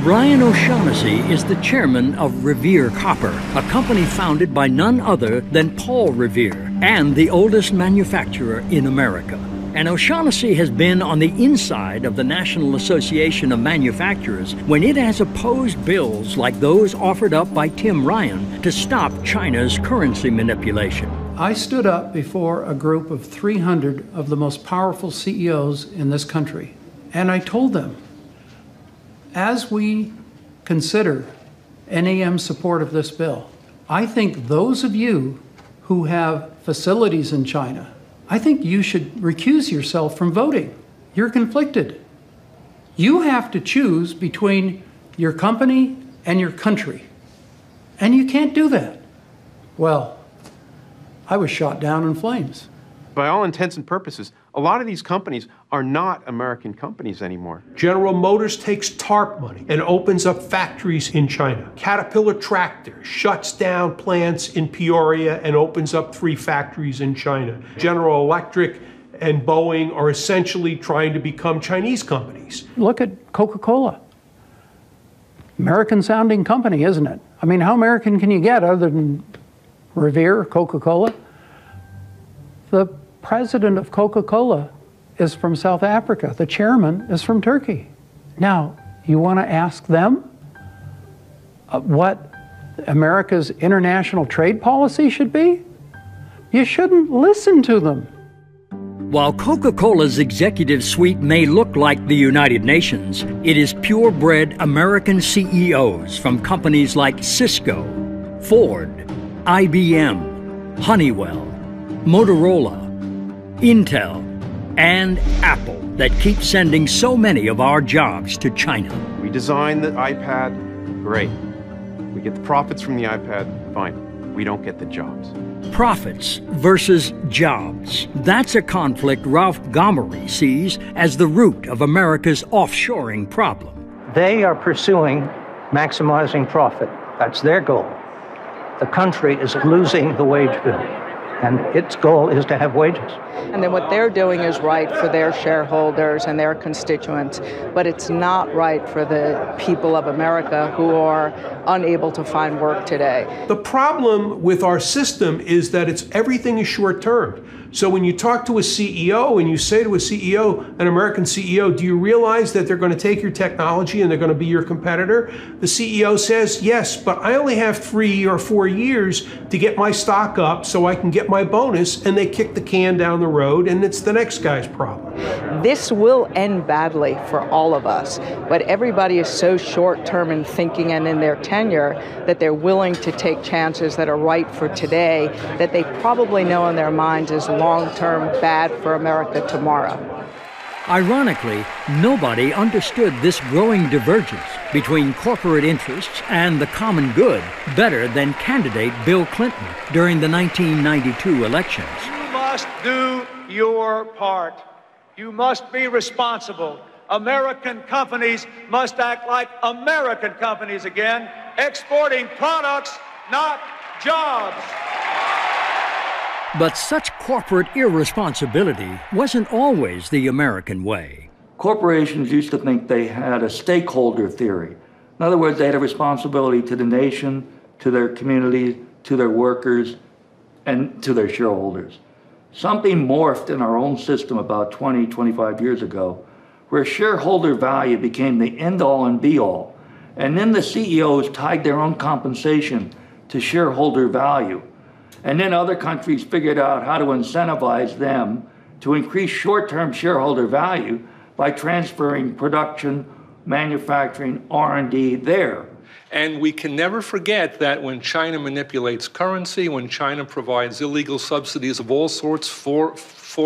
Brian O'Shaughnessy is the chairman of Revere Copper, a company founded by none other than Paul Revere, and the oldest manufacturer in America. And O'Shaughnessy has been on the inside of the National Association of Manufacturers when it has opposed bills like those offered up by Tim Ryan to stop China's currency manipulation. I stood up before a group of 300 of the most powerful CEOs in this country, and I told them, as we consider NAM's support of this bill, I think those of you who have facilities in China, I think you should recuse yourself from voting. You're conflicted. You have to choose between your company and your country, and you can't do that. Well, I was shot down in flames. By all intents and purposes, a lot of these companies are not American companies anymore. General Motors takes TARP money and opens up factories in China. Caterpillar Tractor shuts down plants in Peoria and opens up 3 factories in China. General Electric and Boeing are essentially trying to become Chinese companies. Look at Coca-Cola. American-sounding company, isn't it? I mean, how American can you get other than Revere, Coca-Cola? The president of Coca-Cola is from South Africa. The chairman is from Turkey. Now, you want to ask them what America's international trade policy should be? You shouldn't listen to them. While Coca-Cola's executive suite may look like the United Nations, it is purebred American CEOs from companies like Cisco, Ford, IBM, Honeywell, Motorola, Intel, and Apple that keeps sending so many of our jobs to China. We designed the iPad, great. We get the profits from the iPad, fine. We don't get the jobs. Profits versus jobs. That's a conflict Ralph Gomery sees as the root of America's offshoring problem. They are pursuing maximizing profit. That's their goal. The country is losing the wage bill, and its goal is to have wages. And then what they're doing is right for their shareholders and their constituents, but it's not right for the people of America who are unable to find work today. The problem with our system is that everything is short-term. So when you talk to a CEO and you say to a CEO, an American CEO, do you realize that they're going to take your technology and they're going to be your competitor? The CEO says, yes, but I only have 3 or 4 years to get my stock up so I can get my bonus, and they kick the can down the road, and it's the next guy's problem. This will end badly for all of us, but everybody is so short-term in thinking and in their tenure that they're willing to take chances that are right for today, that they probably know in their minds is long-term bad for America tomorrow. Ironically, nobody understood this growing divergence between corporate interests and the common good better than candidate Bill Clinton during the 1992 elections. You must do your part. You must be responsible. American companies must act like American companies again, exporting products, not jobs. But such corporate irresponsibility wasn't always the American way. Corporations used to think they had a stakeholder theory. In other words, they had a responsibility to the nation, to their community, to their workers, and to their shareholders. Something morphed in our own system about 20, 25 years ago, where shareholder value became the end-all and be-all. And then the CEOs tied their own compensation to shareholder value. And then other countries figured out how to incentivize them to increase short-term shareholder value by transferring production, manufacturing, R&D there. And we can never forget that when China manipulates currency, when China provides illegal subsidies of all sorts for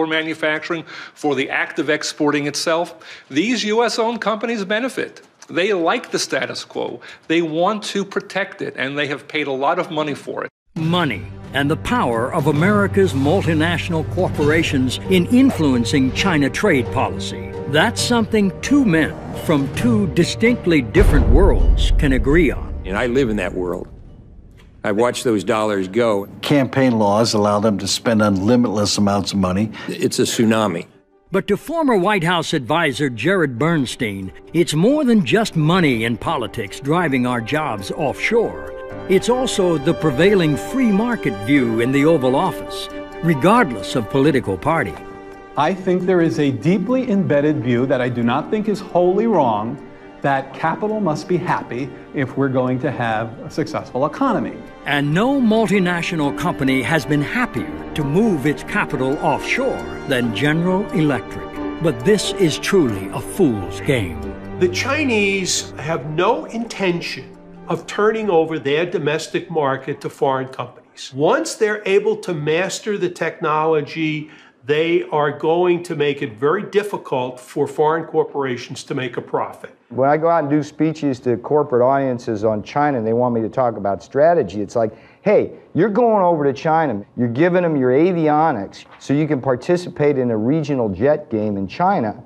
manufacturing, for the act of exporting itself, these U.S.-owned companies benefit. They like the status quo. They want to protect it, and they have paid a lot of money for it. Money and the power of America's multinational corporations in influencing China trade policy. That's something two men from two distinctly different worlds can agree on. And I live in that world. I've watched those dollars go. Campaign laws allow them to spend unlimited amounts of money. It's a tsunami. But to former White House advisor Jared Bernstein, it's more than just money and politics driving our jobs offshore. It's also the prevailing free market view in the Oval Office, regardless of political party. I think there is a deeply embedded view that I do not think is wholly wrong, that capital must be happy if we're going to have a successful economy. And no multinational company has been happier to move its capital offshore than General Electric. But this is truly a fool's game. The Chinese have no intention of turning over their domestic market to foreign companies. Once they're able to master the technology, they are going to make it very difficult for foreign corporations to make a profit. When I go out and do speeches to corporate audiences on China and they want me to talk about strategy, it's like, hey, you're going over to China, you're giving them your avionics so you can participate in a regional jet game in China,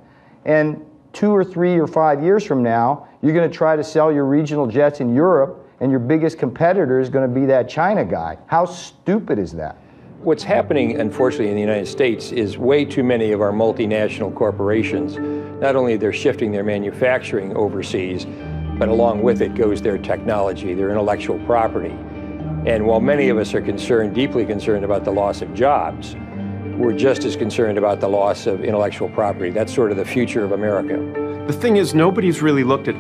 and 2 or 3 or 5 years from now, you're going to try to sell your regional jets in Europe, and your biggest competitor is going to be that China guy. How stupid is that? What's happening, unfortunately, in the United States is way too many of our multinational corporations, not only they're shifting their manufacturing overseas, but along with it goes their technology, their intellectual property. And while many of us are deeply concerned about the loss of jobs, we're just as concerned about the loss of intellectual property. That's sort of the future of America. The thing is, nobody's really looked at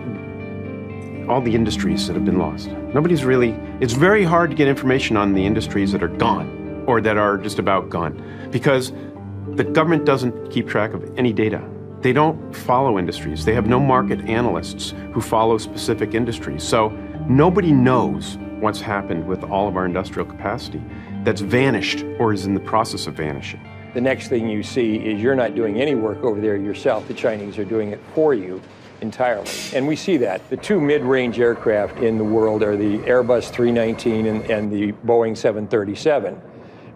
all the industries that have been lost. It's very hard to get information on the industries that are gone or that are just about gone because the government doesn't keep track of any data. They don't follow industries. They have no market analysts who follow specific industries. So nobody knows what's happened with all of our industrial capacity that's vanished or is in the process of vanishing. the next thing you see is you're not doing any work over there yourself. The Chinese are doing it for you entirely. And we see that. The two mid-range aircraft in the world are the Airbus 319 and the Boeing 737.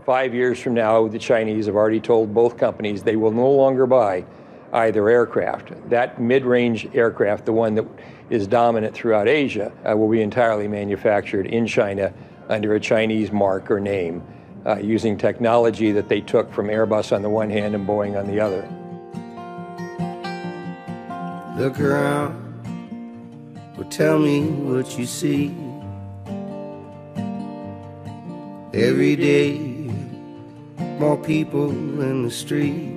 5 years from now, the Chinese have already told both companies they will no longer buy either aircraft. That mid-range aircraft, the one that is dominant throughout Asia, will be entirely manufactured in China under a Chinese mark or name, using technology that they took from Airbus on the one hand and Boeing on the other. Look around, well, tell me what you see. Every day, more people in the street.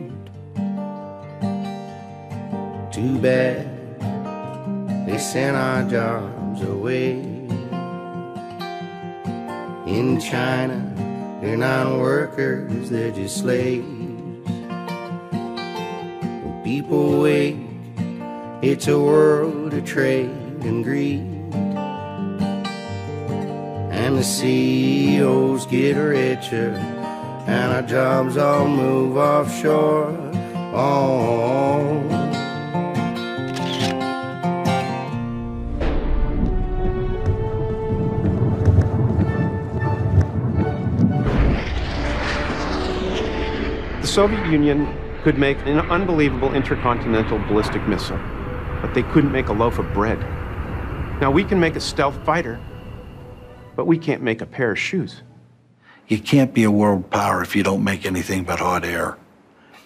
Too bad they sent our jobs away. In China, they're not workers, they're just slaves. When people wake, it's a world of trade and greed. And the CEOs get richer, and our jobs all move offshore. Oh. The Soviet Union could make an unbelievable intercontinental ballistic missile, but they couldn't make a loaf of bread. Now, we can make a stealth fighter, but we can't make a pair of shoes. You can't be a world power if you don't make anything but hot air,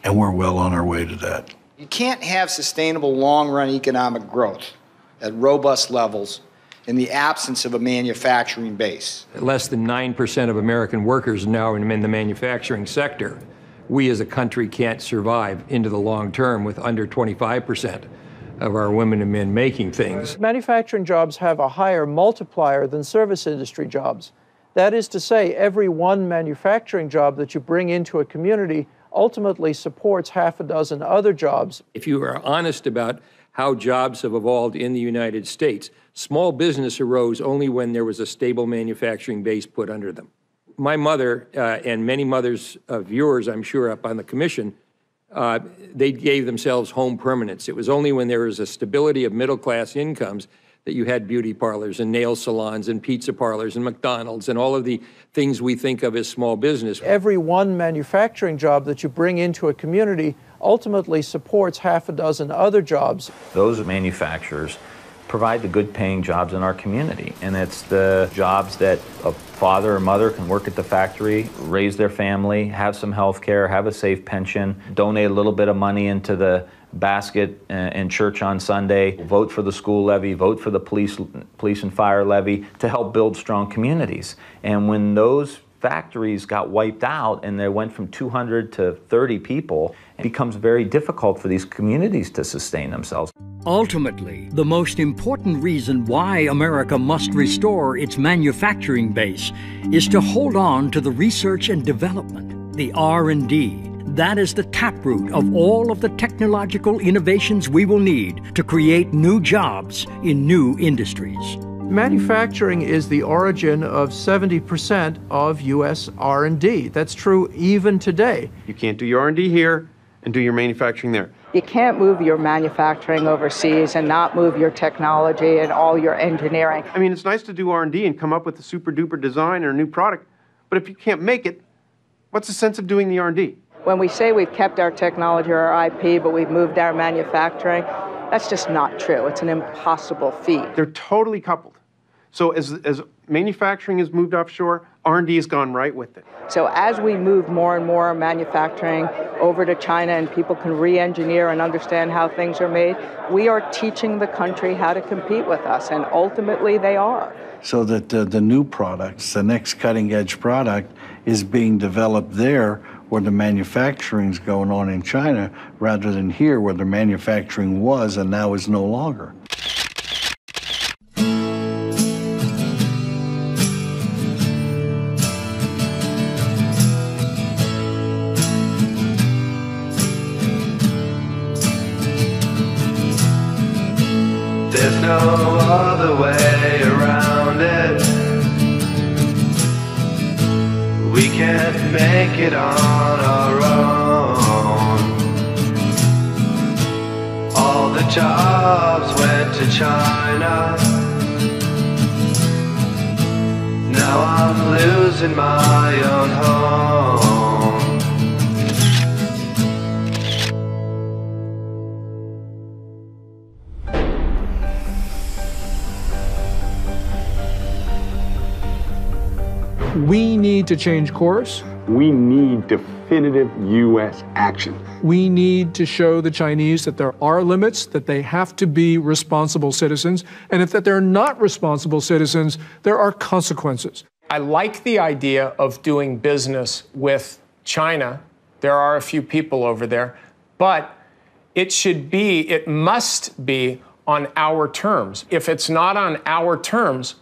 and we're well on our way to that. You can't have sustainable long-run economic growth at robust levels in the absence of a manufacturing base. Less than 9% of American workers now in the manufacturing sector. We as a country can't survive into the long term with under 25% of our women and men making things. Manufacturing jobs have a higher multiplier than service industry jobs. That is to say, every one manufacturing job that you bring into a community ultimately supports half a dozen other jobs. If you are honest about how jobs have evolved in the United States, small business arose only when there was a stable manufacturing base put under them. My mother and many mothers of yours, I'm sure, up on the commission, they gave themselves home permanence. It was only when there was a stability of middle-class incomes that you had beauty parlors and nail salons and pizza parlors and McDonald's and all of the things we think of as small business. Every one manufacturing job that you bring into a community ultimately supports half a dozen other jobs. Those manufacturers provide the good-paying jobs in our community, and it's the jobs that a father or mother can work at the factory, raise their family, have some health care, have a safe pension, donate a little bit of money into the basket in church on Sunday, vote for the school levy, vote for the police and fire levy to help build strong communities. And when those factories got wiped out and they went from 200 to 30 people, it becomes very difficult for these communities to sustain themselves. Ultimately, the most important reason why America must restore its manufacturing base is to hold on to the research and development, the R&D. That is the taproot of all of the technological innovations we will need to create new jobs in new industries. Manufacturing is the origin of 70% of U.S. R&D. That's true even today. You can't do your R&D here and do your manufacturing there. You can't move your manufacturing overseas and not move your technology and all your engineering. I mean, it's nice to do R&D and come up with a super-duper design or a new product, but if you can't make it, what's the sense of doing the R&D? When we say we've kept our technology or our IP, but we've moved our manufacturing, that's just not true. It's an impossible feat. They're totally coupled. So as manufacturing has moved offshore, R&D has gone right with it. So as we move more and more manufacturing over to China and people can re-engineer and understand how things are made, we are teaching the country how to compete with us, and ultimately they are. So that the new products, the next cutting-edge product, is being developed there where the manufacturing's going on in China rather than here where the manufacturing was and now is no longer. There's no other way around it. We can't make it on our own. the jobs went to China. Now I'm losing my own home. We need to change course. We need definitive U.S. action. We need to show the Chinese that there are limits, that they have to be responsible citizens, and if that they're not responsible citizens, there are consequences. I like the idea of doing business with China. There are a few people over there, but it must be on our terms. If it's not on our terms,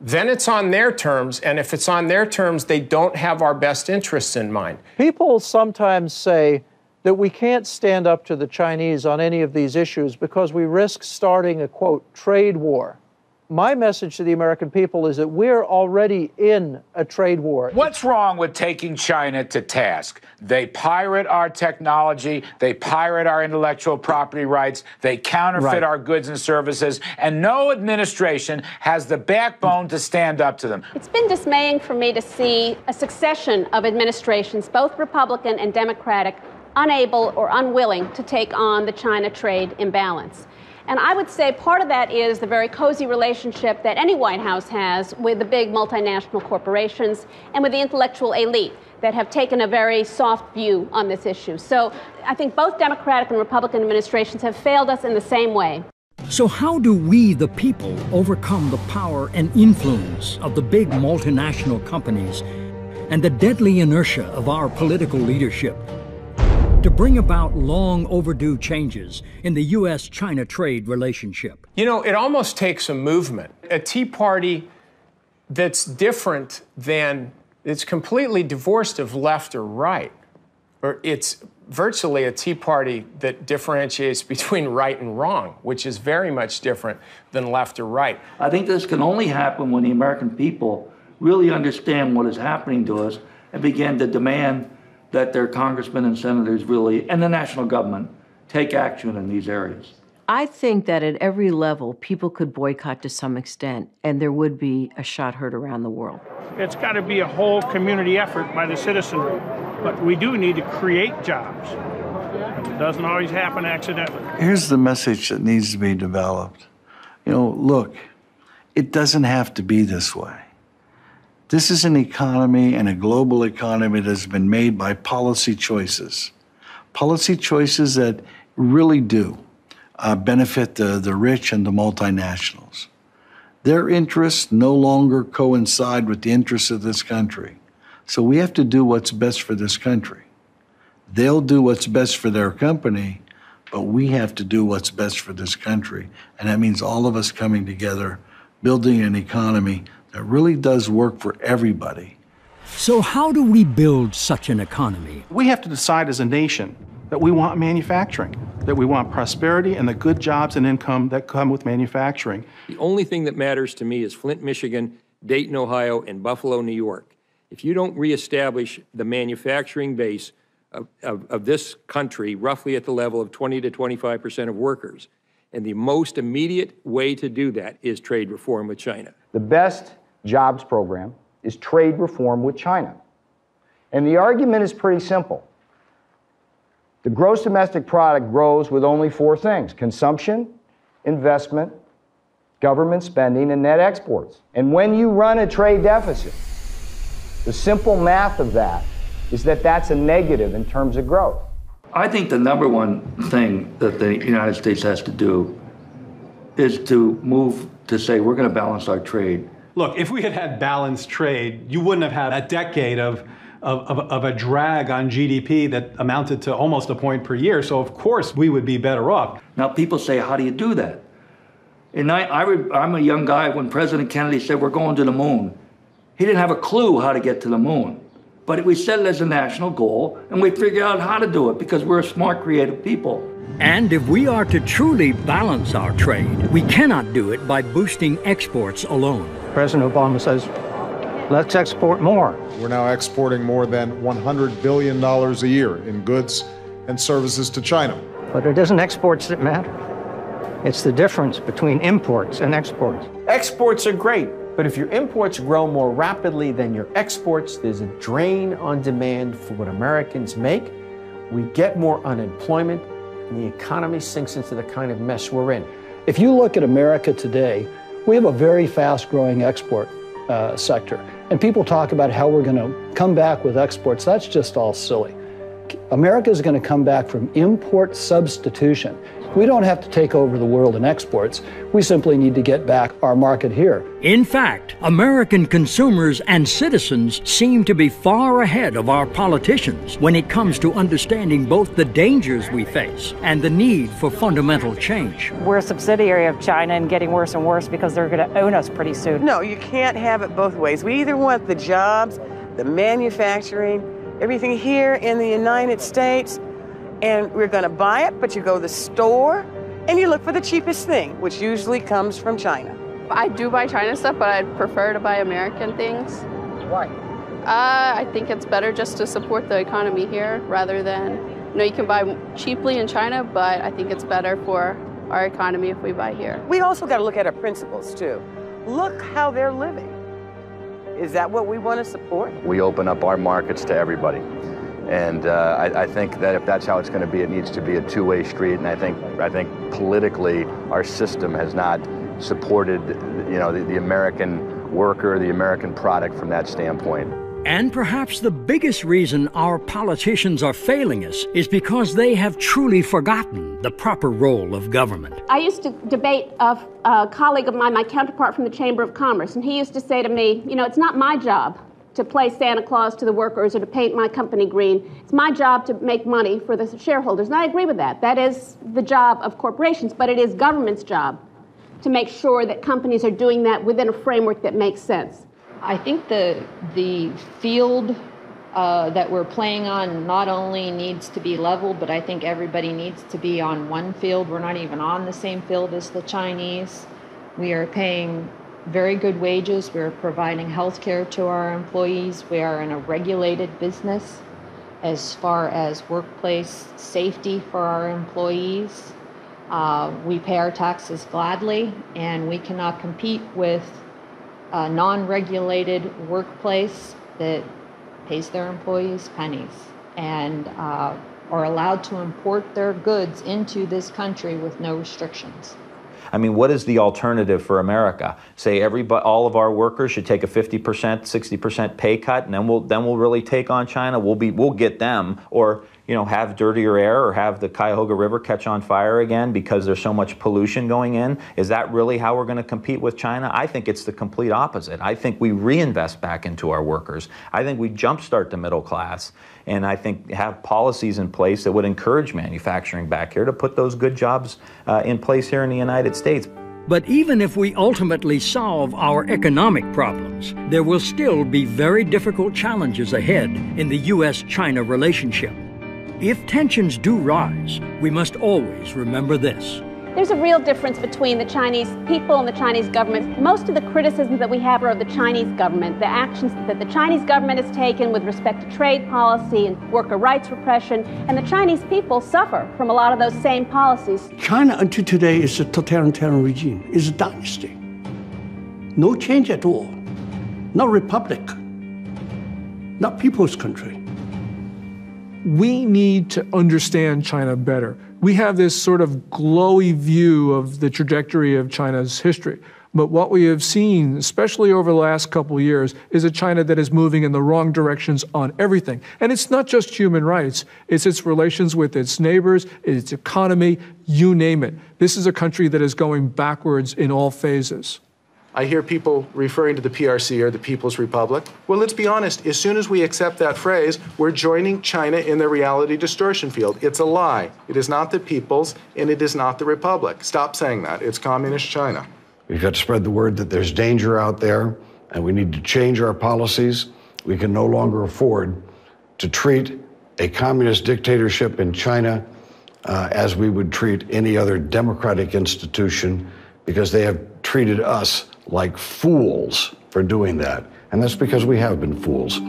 then it's on their terms, and if it's on their terms, they don't have our best interests in mind. People sometimes say that we can't stand up to the Chinese on any of these issues because we risk starting a, quote, trade war. My message to the American people is that we're already in a trade war. What's wrong with taking China to task? They pirate our technology, they pirate our intellectual property rights, they counterfeit our goods and services, and no administration has the backbone to stand up to them. It's been dismaying for me to see a succession of administrations, both Republican and Democratic, unable or unwilling to take on the China trade imbalance. And I would say part of that is the very cozy relationship that any White House has with the big multinational corporations and with the intellectual elite that have taken a very soft view on this issue. So I think both Democratic and Republican administrations have failed us in the same way. So how do we, the people, overcome the power and influence of the big multinational companies and the deadly inertia of our political leadership to bring about long overdue changes in the U.S.-China trade relationship? You know, it almost takes a movement, a Tea Party that's different than, it's completely divorced of left or right, or it's virtually a Tea Party that differentiates between right and wrong, which is very much different than left or right. I think this can only happen when the American people really understand what is happening to us and begin to demand that their congressmen and senators really, and the national government, take action in these areas. I think that at every level, people could boycott to some extent, and there would be a shot heard around the world. It's got to be a whole community effort by the citizenry, but we do need to create jobs. It doesn't always happen accidentally. Here's the message that needs to be developed. You know, look, it doesn't have to be this way. This is an economy and a global economy that has been made by policy choices that really do benefit the rich and the multinationals. Their interests no longer coincide with the interests of this country. So we have to do what's best for this country. They'll do what's best for their company, but we have to do what's best for this country. And that means all of us coming together, building an economy that really does work for everybody. So how do we build such an economy? We have to decide as a nation that we want manufacturing, that we want prosperity and the good jobs and income that come with manufacturing. The only thing that matters to me is Flint, Michigan, Dayton, Ohio, and Buffalo, New York. If you don't reestablish the manufacturing base of this country roughly at the level of 20 to 25% of workers, and the most immediate way to do that is trade reform with China. The best jobs program is trade reform with China. And the argument is pretty simple. The gross domestic product grows with only four things: consumption, investment, government spending, and net exports. And when you run a trade deficit, the simple math of that is that that's a negative in terms of growth. I think the number one thing that the United States has to do is to move to say we're going to balance our trade. Look, if we had had balanced trade, you wouldn't have had a decade of a drag on GDP that amounted to almost a point per year. So of course we would be better off. Now people say, how do you do that? And I'm a young guy when President Kennedy said we're going to the moon. He didn't have a clue how to get to the moon. But we set it as a national goal, and we figured out how to do it because we're smart, creative people. And if we are to truly balance our trade, we cannot do it by boosting exports alone. President Obama says, let's export more. We're now exporting more than $100 billion a year in goods and services to China. But it isn't exports that matter. It's the difference between imports and exports. Exports are great, but if your imports grow more rapidly than your exports, there's a drain on demand for what Americans make. We get more unemployment, and the economy sinks into the kind of mess we're in. If you look at America today, we have a very fast-growing export sector. And people talk about how we're going to come back with exports. That's just all silly. America is going to come back from import substitution. We don't have to take over the world in exports. We simply need to get back our market here. In fact, American consumers and citizens seem to be far ahead of our politicians when it comes to understanding both the dangers we face and the need for fundamental change. We're a subsidiary of China and getting worse and worse because they're going to own us pretty soon. No, you can't have it both ways. We either want the jobs, the manufacturing, everything here in the United States, and we're going to buy it, but you go to the store and you look for the cheapest thing, which usually comes from China. I do buy China stuff, but I'd prefer to buy American things. Why? I think it's better just to support the economy here rather than, you can buy cheaply in China, but I think it's better for our economy if we buy here. We also got to look at our principles too. Look how they're living. Is that what we want to support? We open up our markets to everybody. And I think that if that's how it's going to be, it needs to be a two-way street. And I think politically, our system has not supported, the American worker, the American product from that standpoint. And perhaps the biggest reason our politicians are failing us is because they have truly forgotten the proper role of government. I used to debate a colleague of mine, my counterpart from the Chamber of Commerce, and he used to say to me, it's not my job to play Santa Claus to the workers or to paint my company green. It's my job to make money for the shareholders. And I agree with that. That is the job of corporations, but it is government's job to make sure that companies are doing that within a framework that makes sense. I think the field that we're playing on not only needs to be level, but I think everybody needs to be on one field. We're not even on the same field as the Chinese. We are paying very good wages. We're providing health care to our employees. We are in a regulated business as far as workplace safety for our employees. We pay our taxes gladly, and we cannot compete with a non-regulated workplace that pays their employees pennies and are allowed to import their goods into this country with no restrictions. I mean, what is the alternative for America? Say all of our workers should take a 50%, 60% pay cut, and then we'll really take on China. We'll get them, or have dirtier air, or have the Cuyahoga River catch on fire again because there's so much pollution going in. Is that really how we're going to compete with China? I think it's the complete opposite. I think we reinvest back into our workers. I think we jumpstart the middle class, and I think have policies in place that would encourage manufacturing back here to put those good jobs in place here in the United States. But even if we ultimately solve our economic problems, there will still be very difficult challenges ahead in the U.S.-China relationship. If tensions do rise, we must always remember this. There's a real difference between the Chinese people and the Chinese government. Most of the criticisms that we have are of the Chinese government, the actions that the Chinese government has taken with respect to trade policy and worker rights repression, and the Chinese people suffer from a lot of those same policies. China until today is a totalitarian regime, is a dynasty. No change at all. Not republic, not people's country. We need to understand China better. We have this sort of glowy view of the trajectory of China's history. But what we have seen, especially over the last couple of years, is a China that is moving in the wrong directions on everything. And it's not just human rights. It's its relations with its neighbors, its economy, you name it. This is a country that is going backwards in all phases. I hear people referring to the PRC or the People's Republic. Well, let's be honest. As soon as we accept that phrase, we're joining China in the reality distortion field. It's a lie. It is not the People's, and it is not the Republic. Stop saying that. It's Communist China. We've got to spread the word that there's danger out there, and we need to change our policies. We can no longer afford to treat a communist dictatorship in China as we would treat any other democratic institution, because they have treated us like fools for doing that. And that's because we have been fools.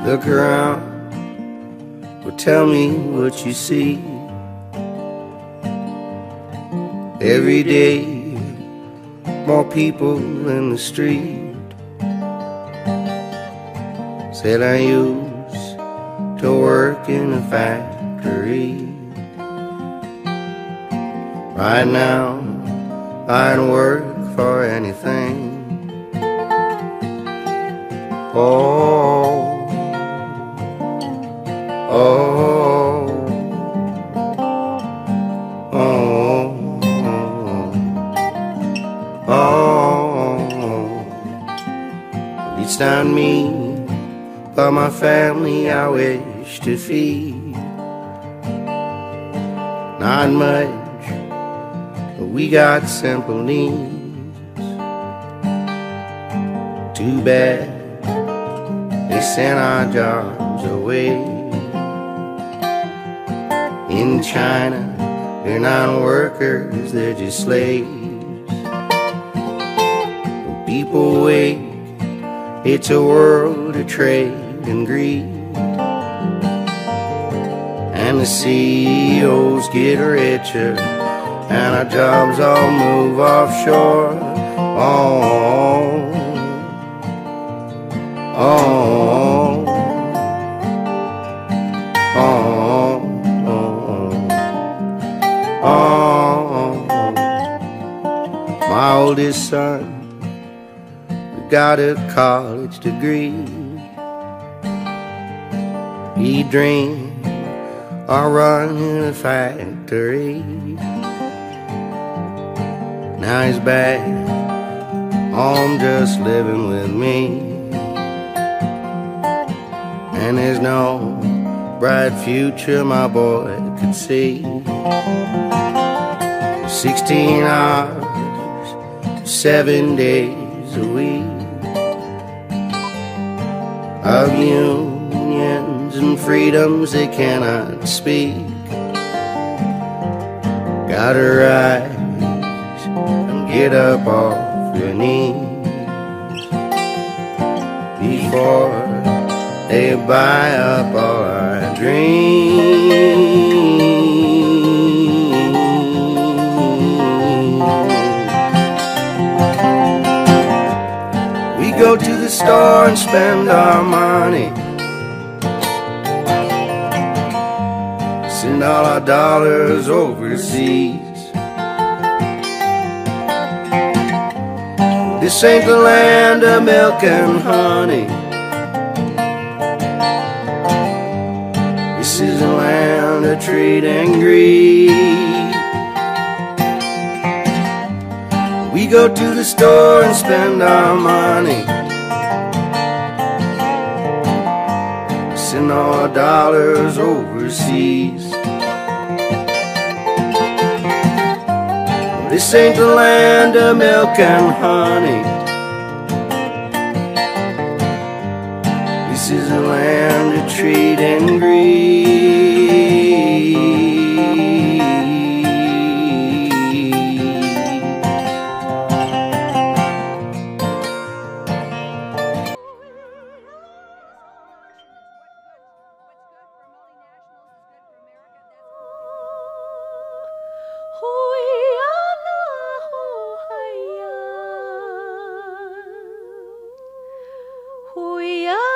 Look around, well, tell me what you see. Every day, more people in the street. Said I used to work in a factory. Right now, I'd work for anything. Oh, oh, oh, oh. At least on me, but my family I wish to feed. Not much, but we got simple needs. Too bad they sent our jobs away. In China, they're not workers, they're just slaves. When people wake, it's a world of trade and greed. And the CEOs get richer, and our jobs all move offshore. Oh, oh, oh, oh, oh. My oldest son got a college degree. He dreamed of running a factory. Now he's back home just living with me. And there's no bright future my boy could see. 16 hours, 7 days a week of unions and freedoms they cannot speak. Gotta rise and get up off your knees before they buy up all our dreams. We go to the store and spend our money, send all our dollars overseas. This ain't the land of milk and honey. This is a land of trade and greed. We go to the store and spend our money, send all our dollars overseas. This ain't the land of milk and honey. This is a land of trade and greed. We are